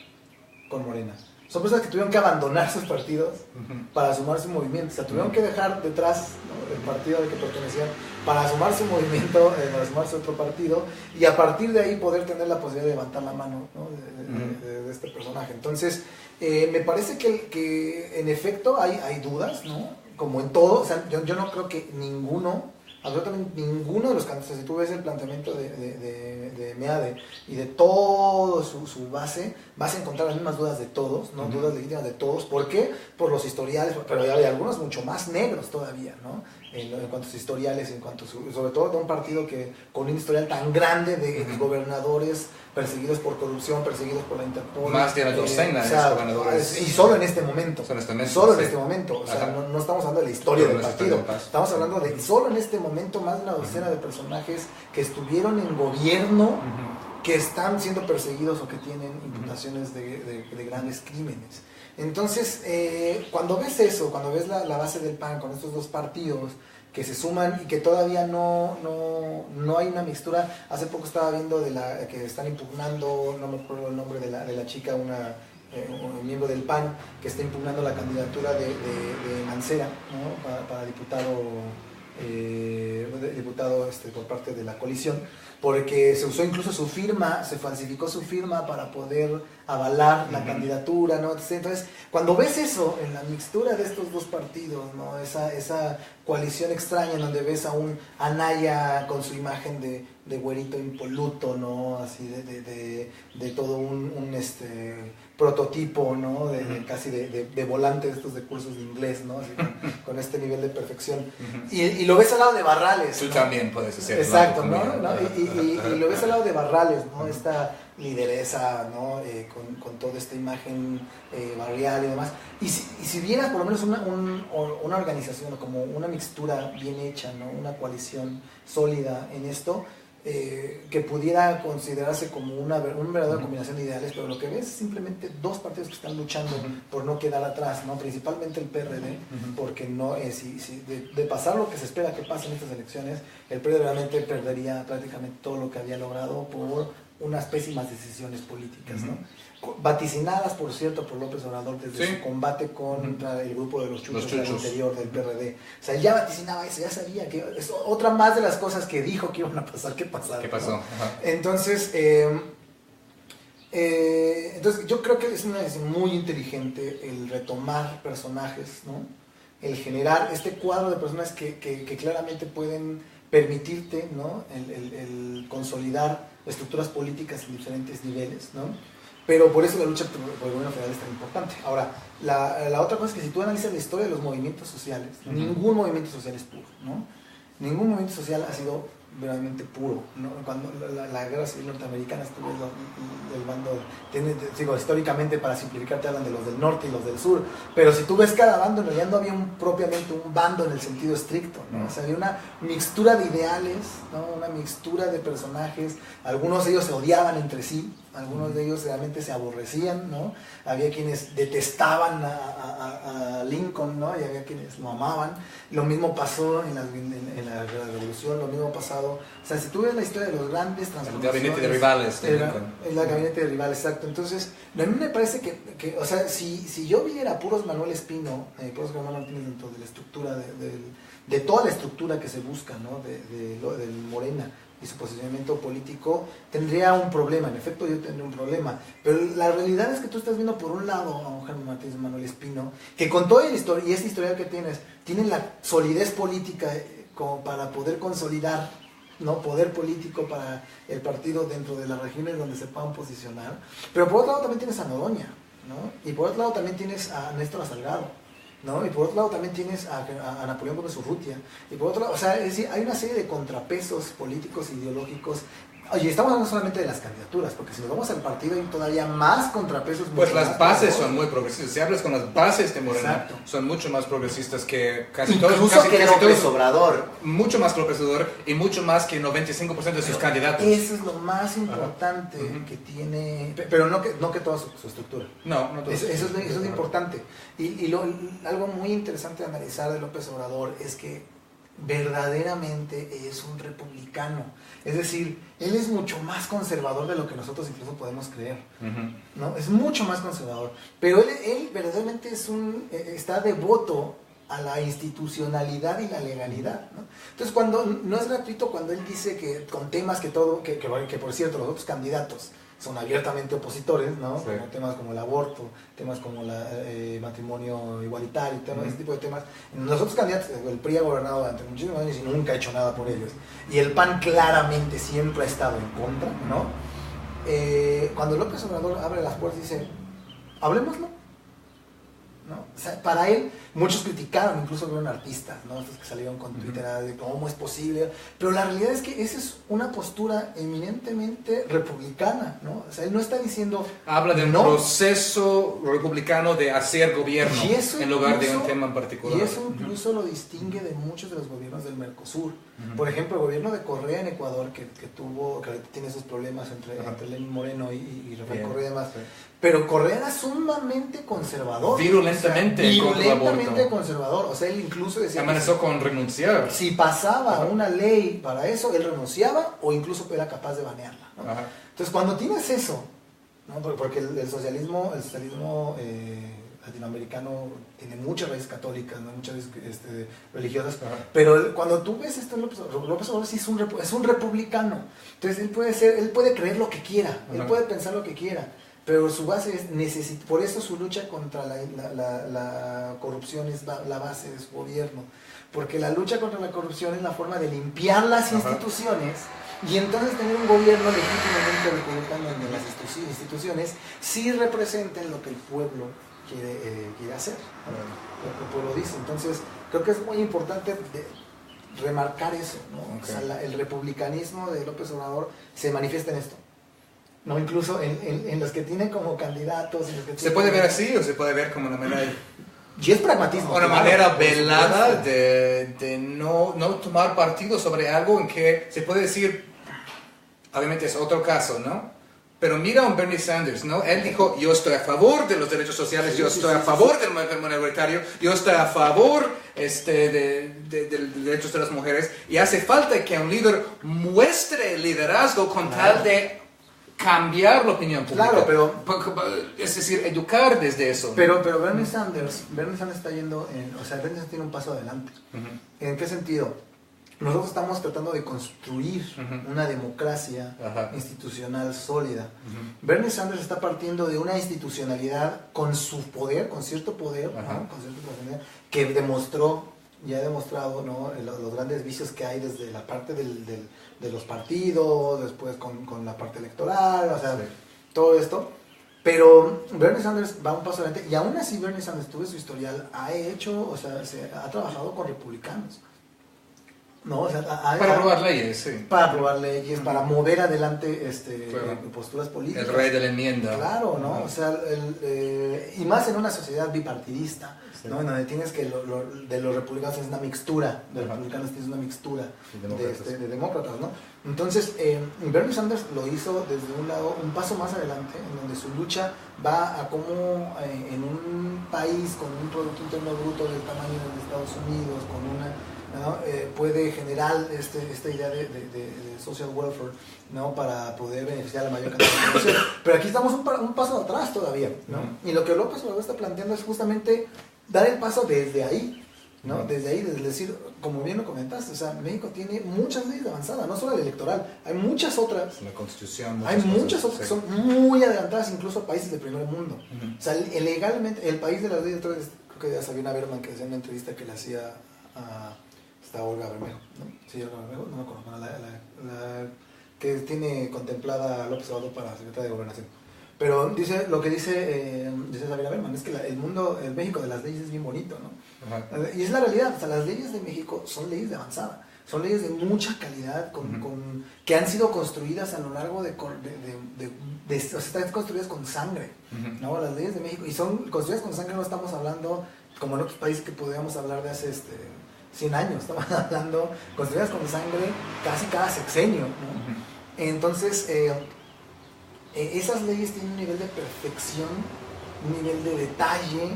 con Morena. Son personas que tuvieron que abandonar sus partidos para sumar su movimiento. O sea, tuvieron que dejar detrás, ¿no?, el partido al que pertenecían para sumar su movimiento, para sumarse a otro partido, y a partir de ahí poder tener la posibilidad de levantar la mano, ¿no?, de este personaje. Entonces, me parece que en efecto hay dudas, ¿no? Como en todo. O sea, yo no creo que absolutamente ninguno de los candidatos, si tú ves el planteamiento de MEADE y de todo su base, vas a encontrar las mismas dudas de todos, ¿no? Dudas legítimas de todos. ¿Por qué? Por los historiales, pero hay algunos mucho más negros todavía, ¿no? En cuanto a sus historiales, sobre todo de un partido con un historial tan grande de gobernadores perseguidos por corrupción, perseguidos por la Interpol. Más de la docena de gobernadores. Y solo en este momento. Solo en este momento. O sea, no estamos hablando de la historia del partido. Estamos hablando de solo en este momento más de una docena de personajes que estuvieron en gobierno, que están siendo perseguidos o que tienen imputaciones de grandes crímenes. Entonces, cuando ves eso, cuando ves la base del PAN con estos dos partidos que se suman y que todavía no hay una mixtura. Hace poco estaba viendo que están impugnando, no me acuerdo el nombre de la chica, un miembro del PAN, que está impugnando la candidatura de Mancera, ¿no?, para diputado por parte de la coalición, porque se usó incluso su firma, se falsificó su firma para poder avalar la candidatura, ¿no? Entonces, cuando ves eso en la mixtura de estos dos partidos, ¿no?, esa coalición extraña en donde ves a un Anaya con su imagen de güerito impoluto, ¿no?, así de todo un prototipo, ¿no?, casi de volante de estos de cursos de inglés, ¿no?, así con este nivel de perfección. Y lo ves al lado de Barrales. Tú, ¿no?, también puedes hacer. Exacto, ¿no? Y lo ves al lado de Barrales, ¿no?, esta lideresa, ¿no?, con toda esta imagen barrial y demás. Y si vieras por lo menos una organización, como una mixtura bien hecha, ¿no?, una coalición sólida en esto, que pudiera considerarse como una verdadera combinación de ideales, pero lo que ves es simplemente dos partidos que están luchando por no quedar atrás, ¿no?, principalmente el PRD, porque no de pasar lo que se espera que pase en estas elecciones, el PRD realmente perdería prácticamente todo lo que había logrado por unas pésimas decisiones políticas, ¿no?, vaticinadas, por cierto, por López Obrador desde su combate contra el grupo de los chuchos al interior del PRD. O sea, ya vaticinaba eso, ya sabía que es otra más de las cosas que dijo que iban a pasar, ¿qué pasaron? ¿Qué pasó? ¿No? Entonces, yo creo que es una decisión muy inteligente el retomar personajes, ¿no?, el generar este cuadro de personas que claramente pueden permitirte, ¿no?, el consolidar estructuras políticas en diferentes niveles, ¿no? Pero por eso la lucha por el gobierno federal es tan importante. Ahora, la otra cosa es que si tú analizas la historia de los movimientos sociales, ningún movimiento social es puro, ¿no? ningún movimiento social ha sido verdaderamente puro, ¿no? Cuando la guerra civil norteamericana estuvo del bando, digo, históricamente, para simplificar, te hablan de los del norte y los del sur, pero si tú ves cada bando, en realidad no había propiamente un bando en el sentido estricto, ¿no? O sea, había una mixtura de ideales, ¿no? Una mixtura de personajes, algunos de ellos se odiaban entre sí, algunos de ellos realmente se aborrecían, ¿no? Había quienes detestaban a Lincoln, ¿no? Y había quienes lo amaban. Lo mismo pasó en la revolución, lo mismo pasado. O sea, si tú ves la historia de los grandes transformaciones... El gabinete de rivales de Lincoln. El gabinete de rivales, exacto. Entonces, a mí me parece que o sea, si yo viera puros Manuel Espino, puros Manuel Martínez dentro de la estructura, de toda la estructura que se busca, ¿no? Del Morena y su posicionamiento político, tendría un problema. En efecto, yo tendría un problema. Pero la realidad es que tú estás viendo por un lado a un Germán Martínez Manuel Espino, que con toda la historia y esta historia que tienen la solidez política como para poder consolidar, ¿no? Poder político para el partido dentro de las regiones donde se puedan posicionar. Pero por otro lado también tienes a Noroña, ¿no? Y por otro lado también tienes a Néstor Salgado, ¿no? Y por otro lado también tienes a Napoleón Gómez Urrutia. Y por otro lado, o sea, es decir, hay una serie de contrapesos políticos e ideológicos. Oye, estamos hablando solamente de las candidaturas, porque si nos vamos al partido hay todavía más contrapesos. Pues las bases son muy progresistas. Si hablas con las bases de Morena, exacto, son mucho más progresistas que casi incluso todos. Incluso que López Obrador. Mucho más López Obrador y mucho más que el 95% de sus candidatos. Eso es lo más importante que tiene, pero no que toda su estructura. No todo. Eso es lo importante. Y algo muy interesante de analizar de López Obrador es que verdaderamente es un republicano. Es decir, él es mucho más conservador de lo que nosotros incluso podemos creer, ¿no? Es mucho más conservador. Pero él verdaderamente está devoto a la institucionalidad y la legalidad, ¿no? Entonces, cuando no es gratuito cuando él dice que con temas que por cierto los otros candidatos son abiertamente opositores, ¿no? Sí. Como temas como el aborto, temas como el matrimonio igualitario, ese tipo de temas. Los otros candidatos, el PRI ha gobernado durante muchísimos años y nunca ha hecho nada por ellos. Y el PAN claramente siempre ha estado en contra, ¿no? Cuando López Obrador abre las puertas y dice, hablemoslo, ¿no? O sea, para él, muchos criticaron, incluso vieron artistas, ¿no? Estos que salieron con Twitter de cómo es posible, pero la realidad es que esa es una postura eminentemente republicana, ¿no? O sea, él no está diciendo... Habla de un proceso republicano de hacer gobierno en lugar de un tema en particular. Y eso incluso lo distingue de muchos de los gobiernos del Mercosur. Por ejemplo, el gobierno de Correa en Ecuador, que tiene esos problemas entre Lenín Moreno y Rafael Correa y demás. Sí. Pero Correa era sumamente conservador. Virulentamente conservador. O sea, él incluso decía... Amenazó con renunciar. Si pasaba una ley para eso, él renunciaba o incluso era capaz de banearla, ¿no? Entonces, cuando tienes eso, ¿no? Porque el socialismo latinoamericano tiene muchas raíces católicas, ¿no? Muchas raíces religiosas, pero cuando tú ves esto, López Obrador sí es un republicano. Entonces, él puede creer lo que quiera, él puede pensar lo que quiera. Pero su base es por eso su lucha contra la corrupción es la base de su gobierno, porque la lucha contra la corrupción es la forma de limpiar las instituciones y entonces tener un gobierno legítimamente republicano donde las instituciones sí representen lo que el pueblo quiere hacer, ¿no? Lo que el pueblo dice. Entonces creo que es muy importante remarcar eso, ¿no? O sea, el republicanismo de López Obrador se manifiesta en esto. No, incluso en los que tienen como candidatos. Se puede ver así o se puede ver como una manera y es pragmatismo. Una manera velada de no tomar partido sobre algo en que se puede decir, obviamente es otro caso, ¿no? Pero mira a un Bernie Sanders, ¿no? Él dijo, yo estoy a favor de los derechos sociales, yo estoy a favor del matrimonio igualitario, yo estoy a favor de derechos de las mujeres, y hace falta que un líder muestre liderazgo con tal de cambiar la opinión pública. Claro, pero... Es decir, educar desde eso. Pero Bernie Sanders está yendo... Bernie Sanders tiene un paso adelante. ¿En qué sentido? Nosotros estamos tratando de construir una democracia institucional sólida. Bernie Sanders está partiendo de una institucionalidad con su poder, con cierto poder, ¿no? Con cierto poder, que ya ha demostrado, ¿no? los grandes vicios que hay desde la parte de los partidos, después con la parte electoral, o sea, todo esto. Pero Bernie Sanders va un paso adelante, y aún así Bernie Sanders, tuve su historial, ha trabajado con republicanos. ¿no? O sea, Para aprobar leyes, sí. Para aprobar leyes, para mover adelante Claro. posturas políticas. El rey de la enmienda. Claro, ¿no? O sea, y más en una sociedad bipartidista, Sí. ¿no? En donde tienes que de los republicanos es una mixtura, de los republicanos tienes una mixtura de demócratas, ¿no? Entonces, Bernie Sanders lo hizo desde un lado, un paso más adelante, en donde su lucha va a cómo en un país con un Producto Interno Bruto del tamaño de Estados Unidos, con una, ¿no? Puede generar esta idea de social welfare, ¿no? Para poder beneficiar a la mayor cantidad de población. Pero aquí estamos un paso atrás todavía, ¿no? Y lo que López Obrador está planteando es justamente dar el paso desde ahí, ¿no? Desde ahí, desde decir, como bien lo comentaste, o sea, México tiene muchas leyes de avanzada, no solo la electoral, hay muchas otras. La Constitución. Hay muchas otras que son muy adelantadas incluso a países del primer mundo. O sea, legalmente, el país de las leyes electorales, creo que ya Sabina Berman, que hacía una entrevista que le hacía a Olga Bermejo, ¿no? Sí, Olga Bermejo, no me acuerdo, la que tiene contemplada a López Obrador para secretaria de Gobernación. Pero dice, lo que dice Sabina Berman es que el México de las leyes es bien bonito, ¿no? Ajá. Y es la realidad, o sea, las leyes de México son leyes de avanzada, son leyes de mucha calidad, que han sido construidas a lo largo o sea, están construidas con sangre, ¿no? Las leyes de México, y son construidas con sangre, no estamos hablando como en otros países que podríamos hablar de hace 100 años, estamos hablando construidas con sangre casi cada sexenio, ¿no? Entonces, esas leyes tienen un nivel de perfección, un nivel de detalle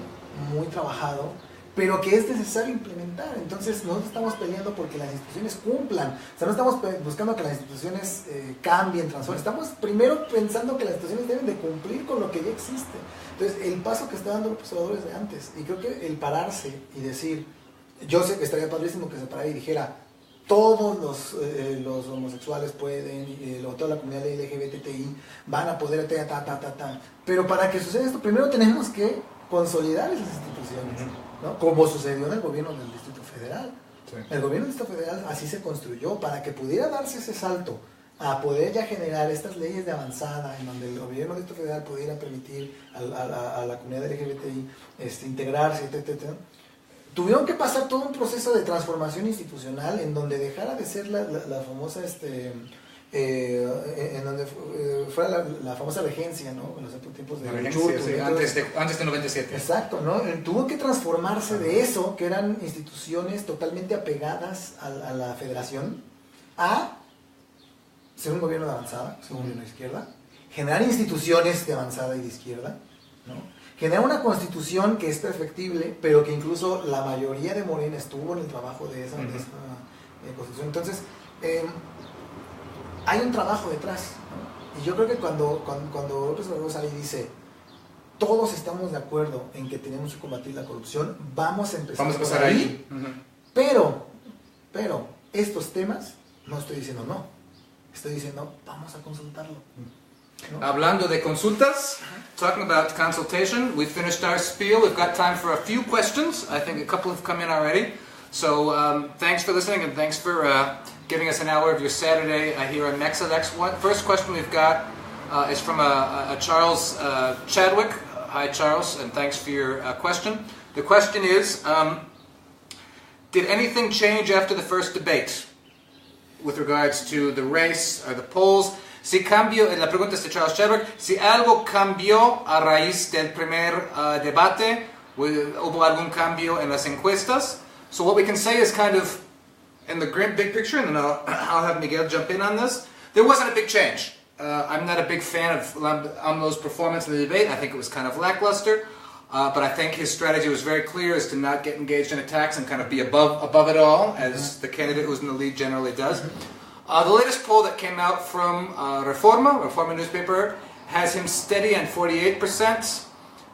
muy trabajado, pero que es necesario implementar. Entonces nosotros estamos peleando porque las instituciones cumplan, o sea, no estamos buscando que las instituciones cambien, transformen, estamos primero pensando que las instituciones deben de cumplir con lo que ya existe. Entonces el paso que está dando López Obrador es de antes, y creo que el pararse y decir, yo sé que estaría padrísimo que se parara y dijera, todos los homosexuales pueden, toda la comunidad LGBTI van a poder, pero para que suceda esto, primero tenemos que consolidar esas instituciones, ¿no? Como sucedió en el gobierno del Distrito Federal. Sí. El gobierno del Distrito Federal así se construyó, para que pudiera darse ese salto a poder ya generar estas leyes de avanzada, en donde el gobierno del Distrito Federal pudiera permitir a la comunidad LGBTI integrarse, tuvieron que pasar todo un proceso de transformación institucional en donde dejara de ser la famosa, en donde fuera la famosa regencia, ¿no? En los tiempos de regencia, sí, antes de 97. Exacto, ¿no? Tuvo que transformarse de eso, que eran instituciones totalmente apegadas a la federación, a ser un gobierno de avanzada, ser un gobierno de izquierda, generar instituciones de avanzada y de izquierda, ¿no? Generar una constitución que es perfectible, pero que incluso la mayoría de Morena estuvo en el trabajo de esa constitución. Entonces, hay un trabajo detrás, ¿no? Y yo creo que cuando López Obrador sale y dice, todos estamos de acuerdo en que tenemos que combatir la corrupción, vamos a empezar ahí. Pero, estos temas, no estoy diciendo no, estoy diciendo, vamos a consultarlo. ¿No? Hablando de consultas, talking about consultation, we've finished our spiel. We've got time for a few questions. I think a couple have come in already. So thanks for listening, and thanks for giving us an hour of your Saturday here on Mexalex. First question we've got is from a Charles Chadwick. Hi, Charles, and thanks for your question. The question is, did anything change after the first debate with regards to the race or the polls? Si cambió, la pregunta es de Charles Chadwick, si algo cambió a raíz del primer debate, hubo algún cambio en las encuestas. So what we can say is kind of, in the big picture, and then I'll have Miguel jump in on this, there wasn't a big change. I'm not a big fan of AMLO's performance in the debate. I think it was kind of lackluster, but I think his strategy was very clear, is to not get engaged in attacks and kind of be above it all, as the candidate who's in the lead generally does. The latest poll that came out from Reforma newspaper, has him steady on 48%,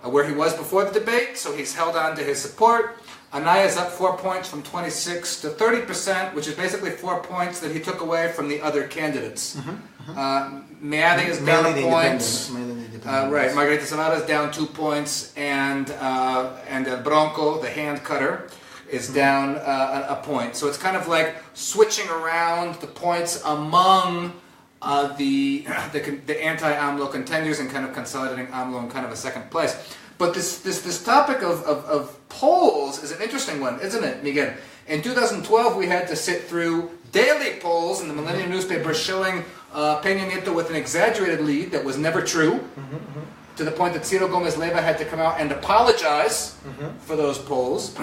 where he was before the debate, so he's held on to his support. Anaya's up 4 points from 26 to 30%, which is basically 4 points that he took away from the other candidates. Meade is down a point. Right, Margarita Zavala is down 2 points, and El Bronco, the hand cutter, is down a point. So it's kind of like switching around the points among the anti-AMLO contenders and kind of consolidating AMLO in kind of a second place. But this topic of polls is an interesting one, isn't it, Miguel? In 2012, we had to sit through daily polls in the Millennium newspaper showing Peña Nieto with an exaggerated lead that was never true, to the point that Ciro Gomez Leiva had to come out and apologize for those polls.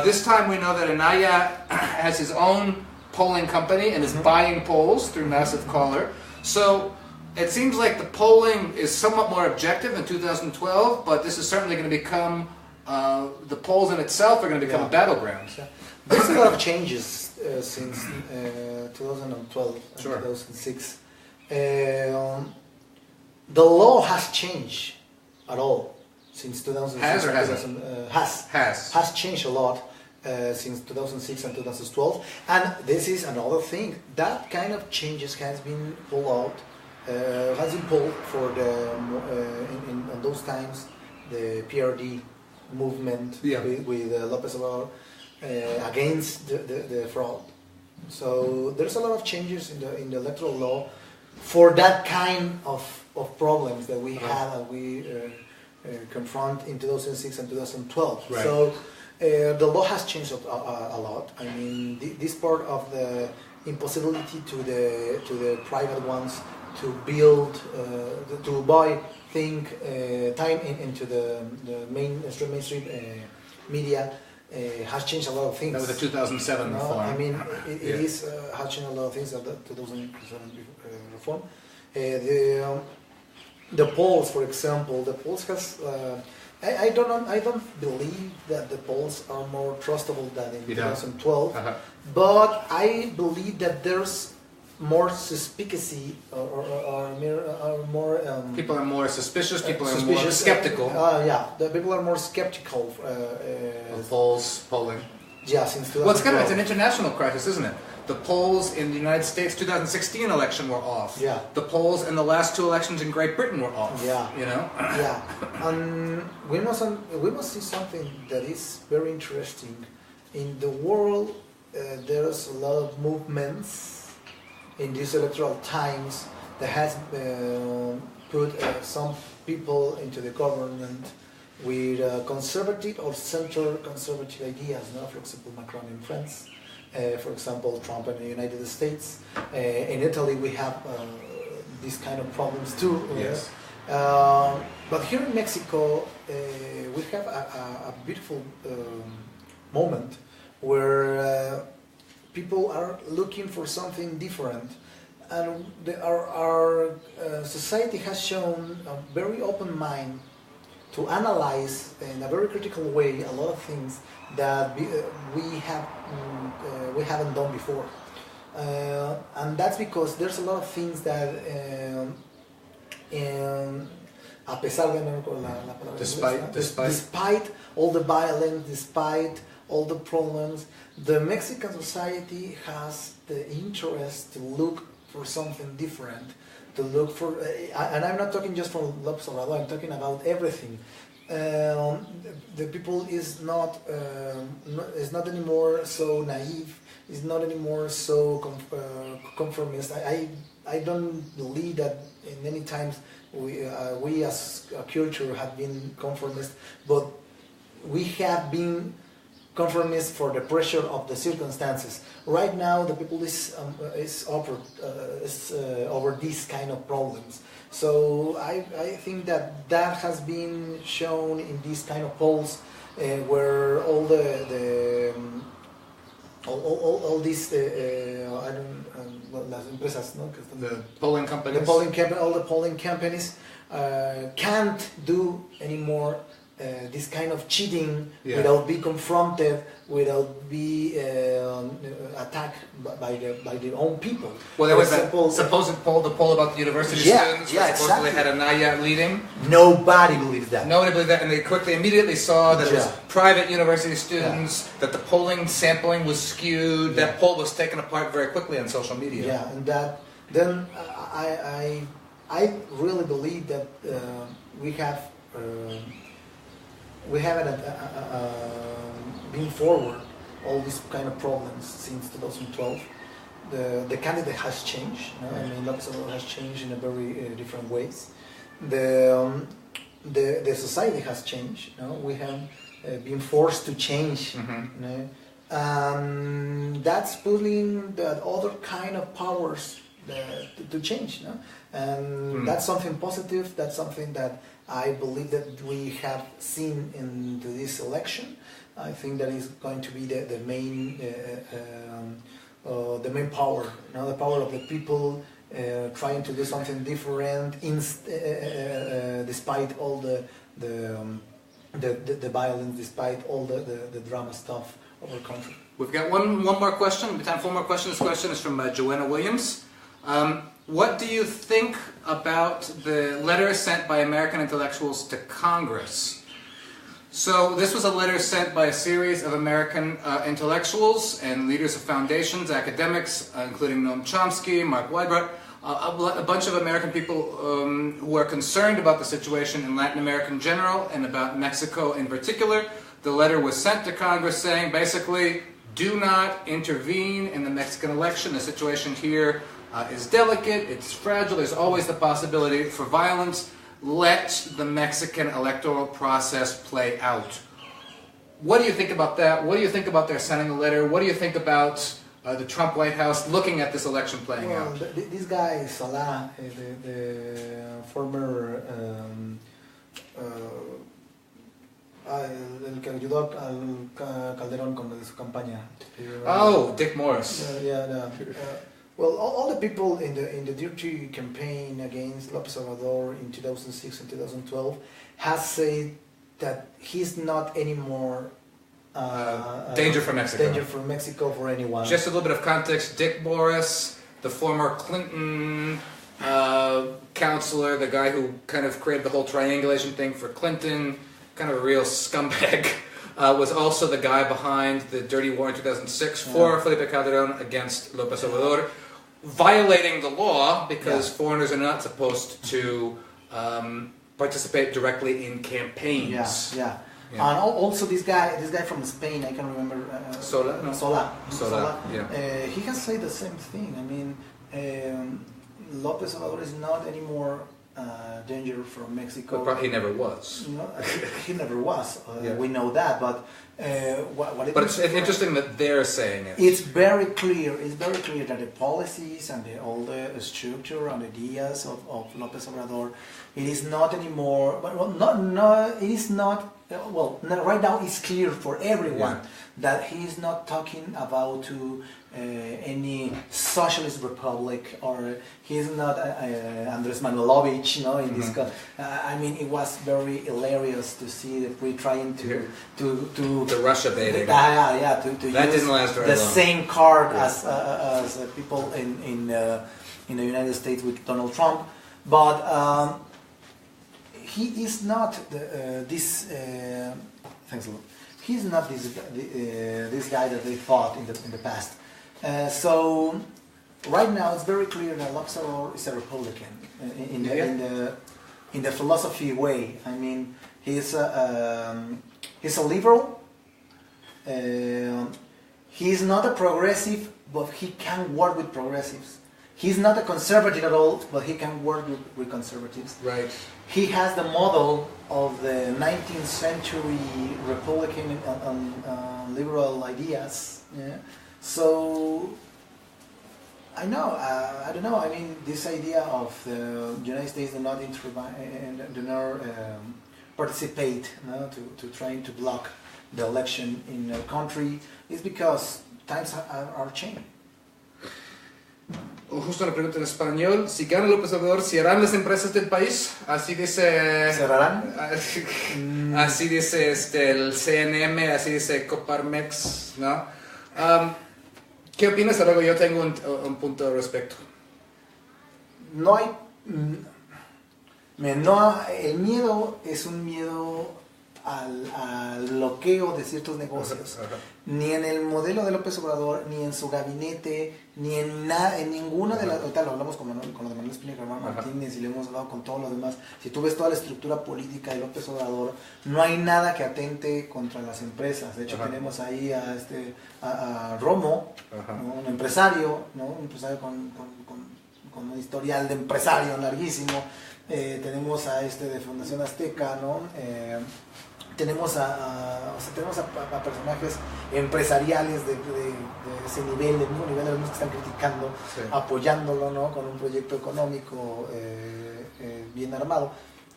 This time we know that Anaya has his own polling company and is buying polls through Massive Caller. So it seems like the polling is somewhat more objective in 2012, but this is certainly going to become, the polls in itself are going to become battlegrounds. Yeah. There's a lot of changes since 2012 and Sure. 2006. The law has changed at all since 2006. Has or hasn't? Has changed a lot since 2006 and 2012. And this is another thing. That kind of changes has been pulled out, has been pulled for the in those times the PRD movement with López Obrador against the fraud. So there's a lot of changes in the electoral law for that kind of problems that we have and we confront in 2006 and 2012. Right. So the law has changed a lot. I mean, this part of the impossibility to the private ones to build, to buy time into the mainstream media has changed a lot of things. That was the 2007 reform. I mean, it is has changed a lot of things of the 2007 reform. The polls, for example, the polls has. I don't believe that the polls are more trustable than in 2012, but I believe that there's more suspicion or more. People are more suspicious. People are more skeptical. The people are more skeptical of polls, polling. Yeah, since 2012. Well, it's an international crisis, isn't it? The polls in the United States 2016 election were off. Yeah. The polls in the last two elections in Great Britain were off. Yeah. You know. Yeah. We must see something that is very interesting. In the world, there's a lot of movements in these electoral times that has put some people into the government with conservative or center conservative ideas. No? For example, Macron in France. For example, Trump in the United States. In Italy, we have these kind of problems too. Yes. But here in Mexico, we have a beautiful moment where people are looking for something different. And our society has shown a very open mind to analyze in a very critical way a lot of things that we haven't done before, and that's because there's a lot of things that a pesar de no recuerdo la palabra, despite all the violence, despite all the problems, the Mexican society has the interest to look for something different, to look for, and I'm not talking just for López Obrador, I'm talking about everything. The people is not anymore so naive, is not anymore so conformist. I don't believe that in many times we as a culture have been conformist, but we have been conformist for the pressure of the circumstances. Right now, the people is over these kind of problems. So I think that has been shown in these kind of polls where all all these las empresas, ¿no? The polling companies. All the polling companies can't do anymore this kind of cheating without being confronted, without be attacked by their own people. Well, there was that supposed poll, the poll about the university students, which supposedly had Anaya leading. Nobody believes that. Nobody believed that, and they immediately saw that it was private university students, that the polling sampling was skewed. That poll was taken apart very quickly on social media. Yeah, and then I really believe that we haven't been forward all these kind of problems since 2012. The candidate has changed. I mean, López Obrador has changed in a very different ways. The society has changed. We have been forced to change. That's pulling the other kind of powers to change, no? And that's something positive. That's something that I believe that we have seen into this election. I think that is going to be the main power, the power of the people trying to do something different, despite all the violence, despite all the drama stuff of our country. We've got one more question. We have time for one more question. This question is from Joanna Williams. What do you think about the letter sent by American intellectuals to Congress? So this was a letter sent by a series of American intellectuals and leaders of foundations, academics, including Noam Chomsky, Mark Weibart, a bunch of American people who are concerned about the situation in Latin America in general and about Mexico in particular. The letter was sent to Congress saying basically, do not intervene in the Mexican election. The situation here is delicate, it's fragile, there's always the possibility for violence. Let the Mexican electoral process play out. What do you think about that? What do you think about their sending a letter? What do you think about the Trump White House looking at this election playing out? This guy, Salah, the former el que ayudó al Calderón con su campaña. Oh, Dick Morris. Well, all the people in the dirty campaign against López Obrador in 2006 and 2012 has said that he's not anymore danger for Mexico. Danger for Mexico for anyone. Just a little bit of context. Dick Morris, the former Clinton counselor, the guy who kind of created the whole triangulation thing for Clinton, kind of a real scumbag, was also the guy behind the dirty war in 2006 for Felipe Calderón against López Obrador, violating the law because foreigners are not supposed to participate directly in campaigns. And also this guy from Spain, I can remember. Sola. He has said the same thing. I mean, López Obrador is not anymore danger from Mexico. But he never was. He never was. We know that, but but it's interesting that they're saying it. It's very clear. It's very clear that the policies and all the structure and ideas of López Obrador, it is not anymore. It is not. Right now it's clear for everyone that he is not talking about any socialist republic, or he is not Andres Manuelovich, in this. I mean, it was very hilarious to see that we're trying to the Russia baiting. To that use didn't last very the long. same card as people in the United States with Donald Trump, but. He is not this. Thanks a lot. He's not this guy that they thought in the past. So right now it's very clear that López Obrador is a Republican in the philosophy way. I mean, he's a liberal. He's not a progressive, but he can work with progressives. He's not a conservative at all, but he can work with conservatives. Right. He has the model of the 19th century Republican liberal ideas. So I know. I don't know. I mean, this idea of the United States do not participate to trying to block the election in a country is because times are changing. Justo una pregunta en español. Si gana López Obrador, ¿cierran las empresas del país? Así dice... ¿Cerrarán? Así dice el CNM, así dice Coparmex, ¿no? ¿Qué opinas? Luego yo tengo un punto al respecto. No hay... el miedo es un miedo al bloqueo de ciertos negocios. Ni en el modelo de López Obrador, ni en su gabinete, ni en ninguna de las... Ahorita lo hablamos con lo de Manuel Espina Martínez y le hemos hablado con todos los demás. Si tú ves toda la estructura política de López Obrador, no hay nada que atente contra las empresas. De hecho, tenemos ahí a Romo, un empresario, un empresario con un historial de empresario larguísimo. Tenemos a de Fundación Azteca, tenemos a personajes empresariales de ese nivel, del mismo nivel de los que están criticando, sí, apoyándolo, ¿no? Con un proyecto económico bien armado.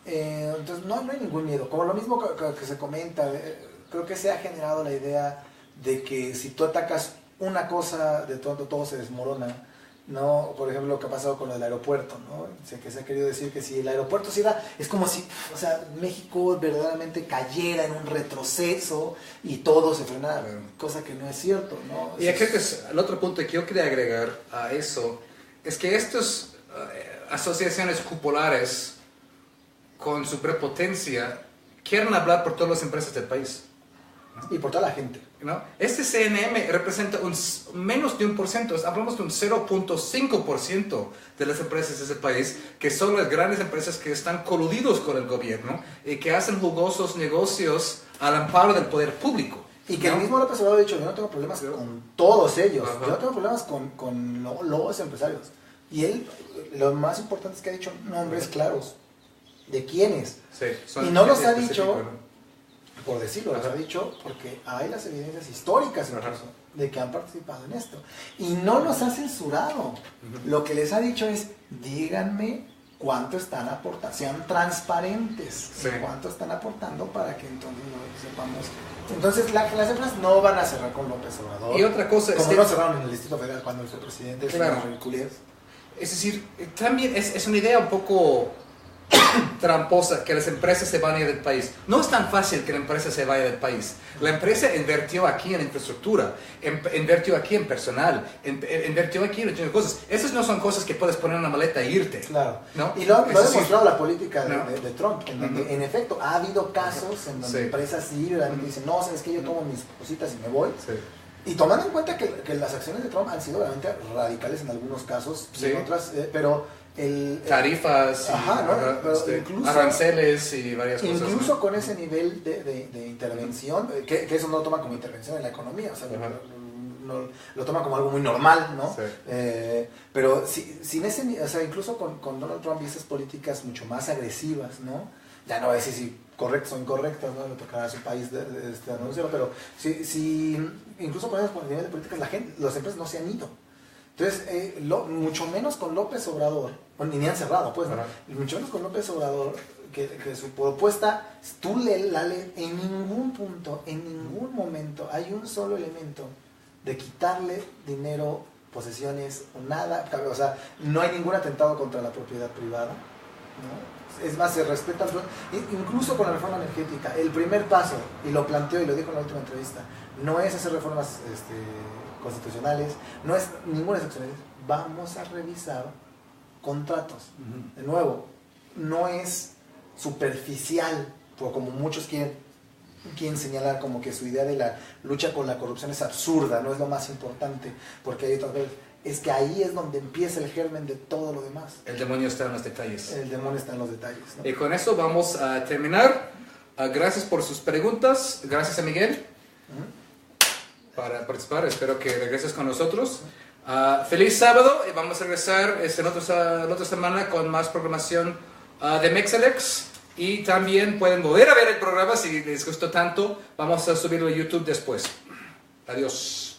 Entonces no hay ningún miedo. Como lo mismo que se comenta, creo que se ha generado la idea de que si tú atacas una cosa, de todo se desmorona, ¿no? Por ejemplo, lo que ha pasado con el aeropuerto, ¿no? O sea, que se ha querido decir que si el aeropuerto cierra, es como si, o sea, México verdaderamente cayera en un retroceso y todo se frenara, cosa que no es cierto, ¿no? Y creo que el otro punto que yo quería agregar a eso es que estas asociaciones cupulares, con su prepotencia, quieren hablar por todas las empresas del país. Y por toda la gente, ¿no? Este CNM representa menos de 1%, hablamos de un 0.5% de las empresas de ese país, que son las grandes empresas que están coludidos con el gobierno y que hacen jugosos negocios al amparo del poder público. Y que, ¿no?, el mismo López Obrador ha dicho, yo no tengo problemas con todos ellos, yo no tengo problemas con los empresarios. Y él, lo más importante es que ha dicho nombres claros de quiénes. Sí, y no los ha dicho, por decirlo, los ha dicho porque hay las evidencias históricas incluso de que han participado en esto. Y no los ha censurado. Lo que les ha dicho es, díganme cuánto están aportando, sean transparentes, cuánto están aportando para que entonces lo sepamos. Entonces las empresas no van a cerrar con López Obrador. Y otra cosa como es no cerraron en el Distrito Federal cuando él fue presidente. Claro. Es decir, también es una idea un poco tramposa que las empresas se van a ir del país. No es tan fácil que la empresa se vaya del país. La empresa invirtió aquí en infraestructura, invirtió aquí en personal, invirtió aquí en muchas cosas. Esas no son cosas que puedes poner en una maleta e irte. Claro. ¿No? Y lo ha demostrado la política de Trump, en donde en efecto ha habido casos en donde empresas sí realmente dicen, no, sabes que yo tomo mis cositas y me voy. Y tomando en cuenta que las acciones de Trump han sido realmente radicales en algunos casos, y en otras, pero tarifas, incluso, aranceles y varias cosas. Incluso con ese nivel de intervención, que eso no lo toma como intervención en la economía, o sea, lo toma como algo muy normal, ¿no? Pero sin ese, o sea, incluso con Donald Trump y esas políticas mucho más agresivas, ¿no? Ya no voy a decir si correctas o incorrectas, ¿no? Le tocará a su país anunciarlo, pero si incluso con esas niveles de políticas las empresas no se han ido. Entonces, mucho menos con López Obrador, ni han cerrado, pues, ¿no? Mucho menos con López Obrador, que su propuesta, tú la lees, en ningún punto, en ningún momento, hay un solo elemento de quitarle dinero, posesiones, o nada, o sea, no hay ningún atentado contra la propiedad privada, ¿no? Es más, se respeta, incluso con la reforma energética, el primer paso, y lo planteó y lo dijo en la última entrevista, no es hacer reformas constitucionales, no es ninguna excepción, vamos a revisar contratos. De nuevo, no es superficial, como muchos quieren señalar, como que su idea de la lucha con la corrupción es absurda, no es lo más importante, porque hay otras veces, es que ahí es donde empieza el germen de todo lo demás. El demonio está en los detalles. El demonio está en los detalles, ¿no? Y con eso vamos a terminar. Gracias por sus preguntas, gracias a Miguel para participar, espero que regreses con nosotros. Feliz sábado y vamos a regresar la otra semana con más programación de Mexelex, y también pueden volver a ver el programa si les gustó tanto. Vamos a subirlo a YouTube después. Adiós.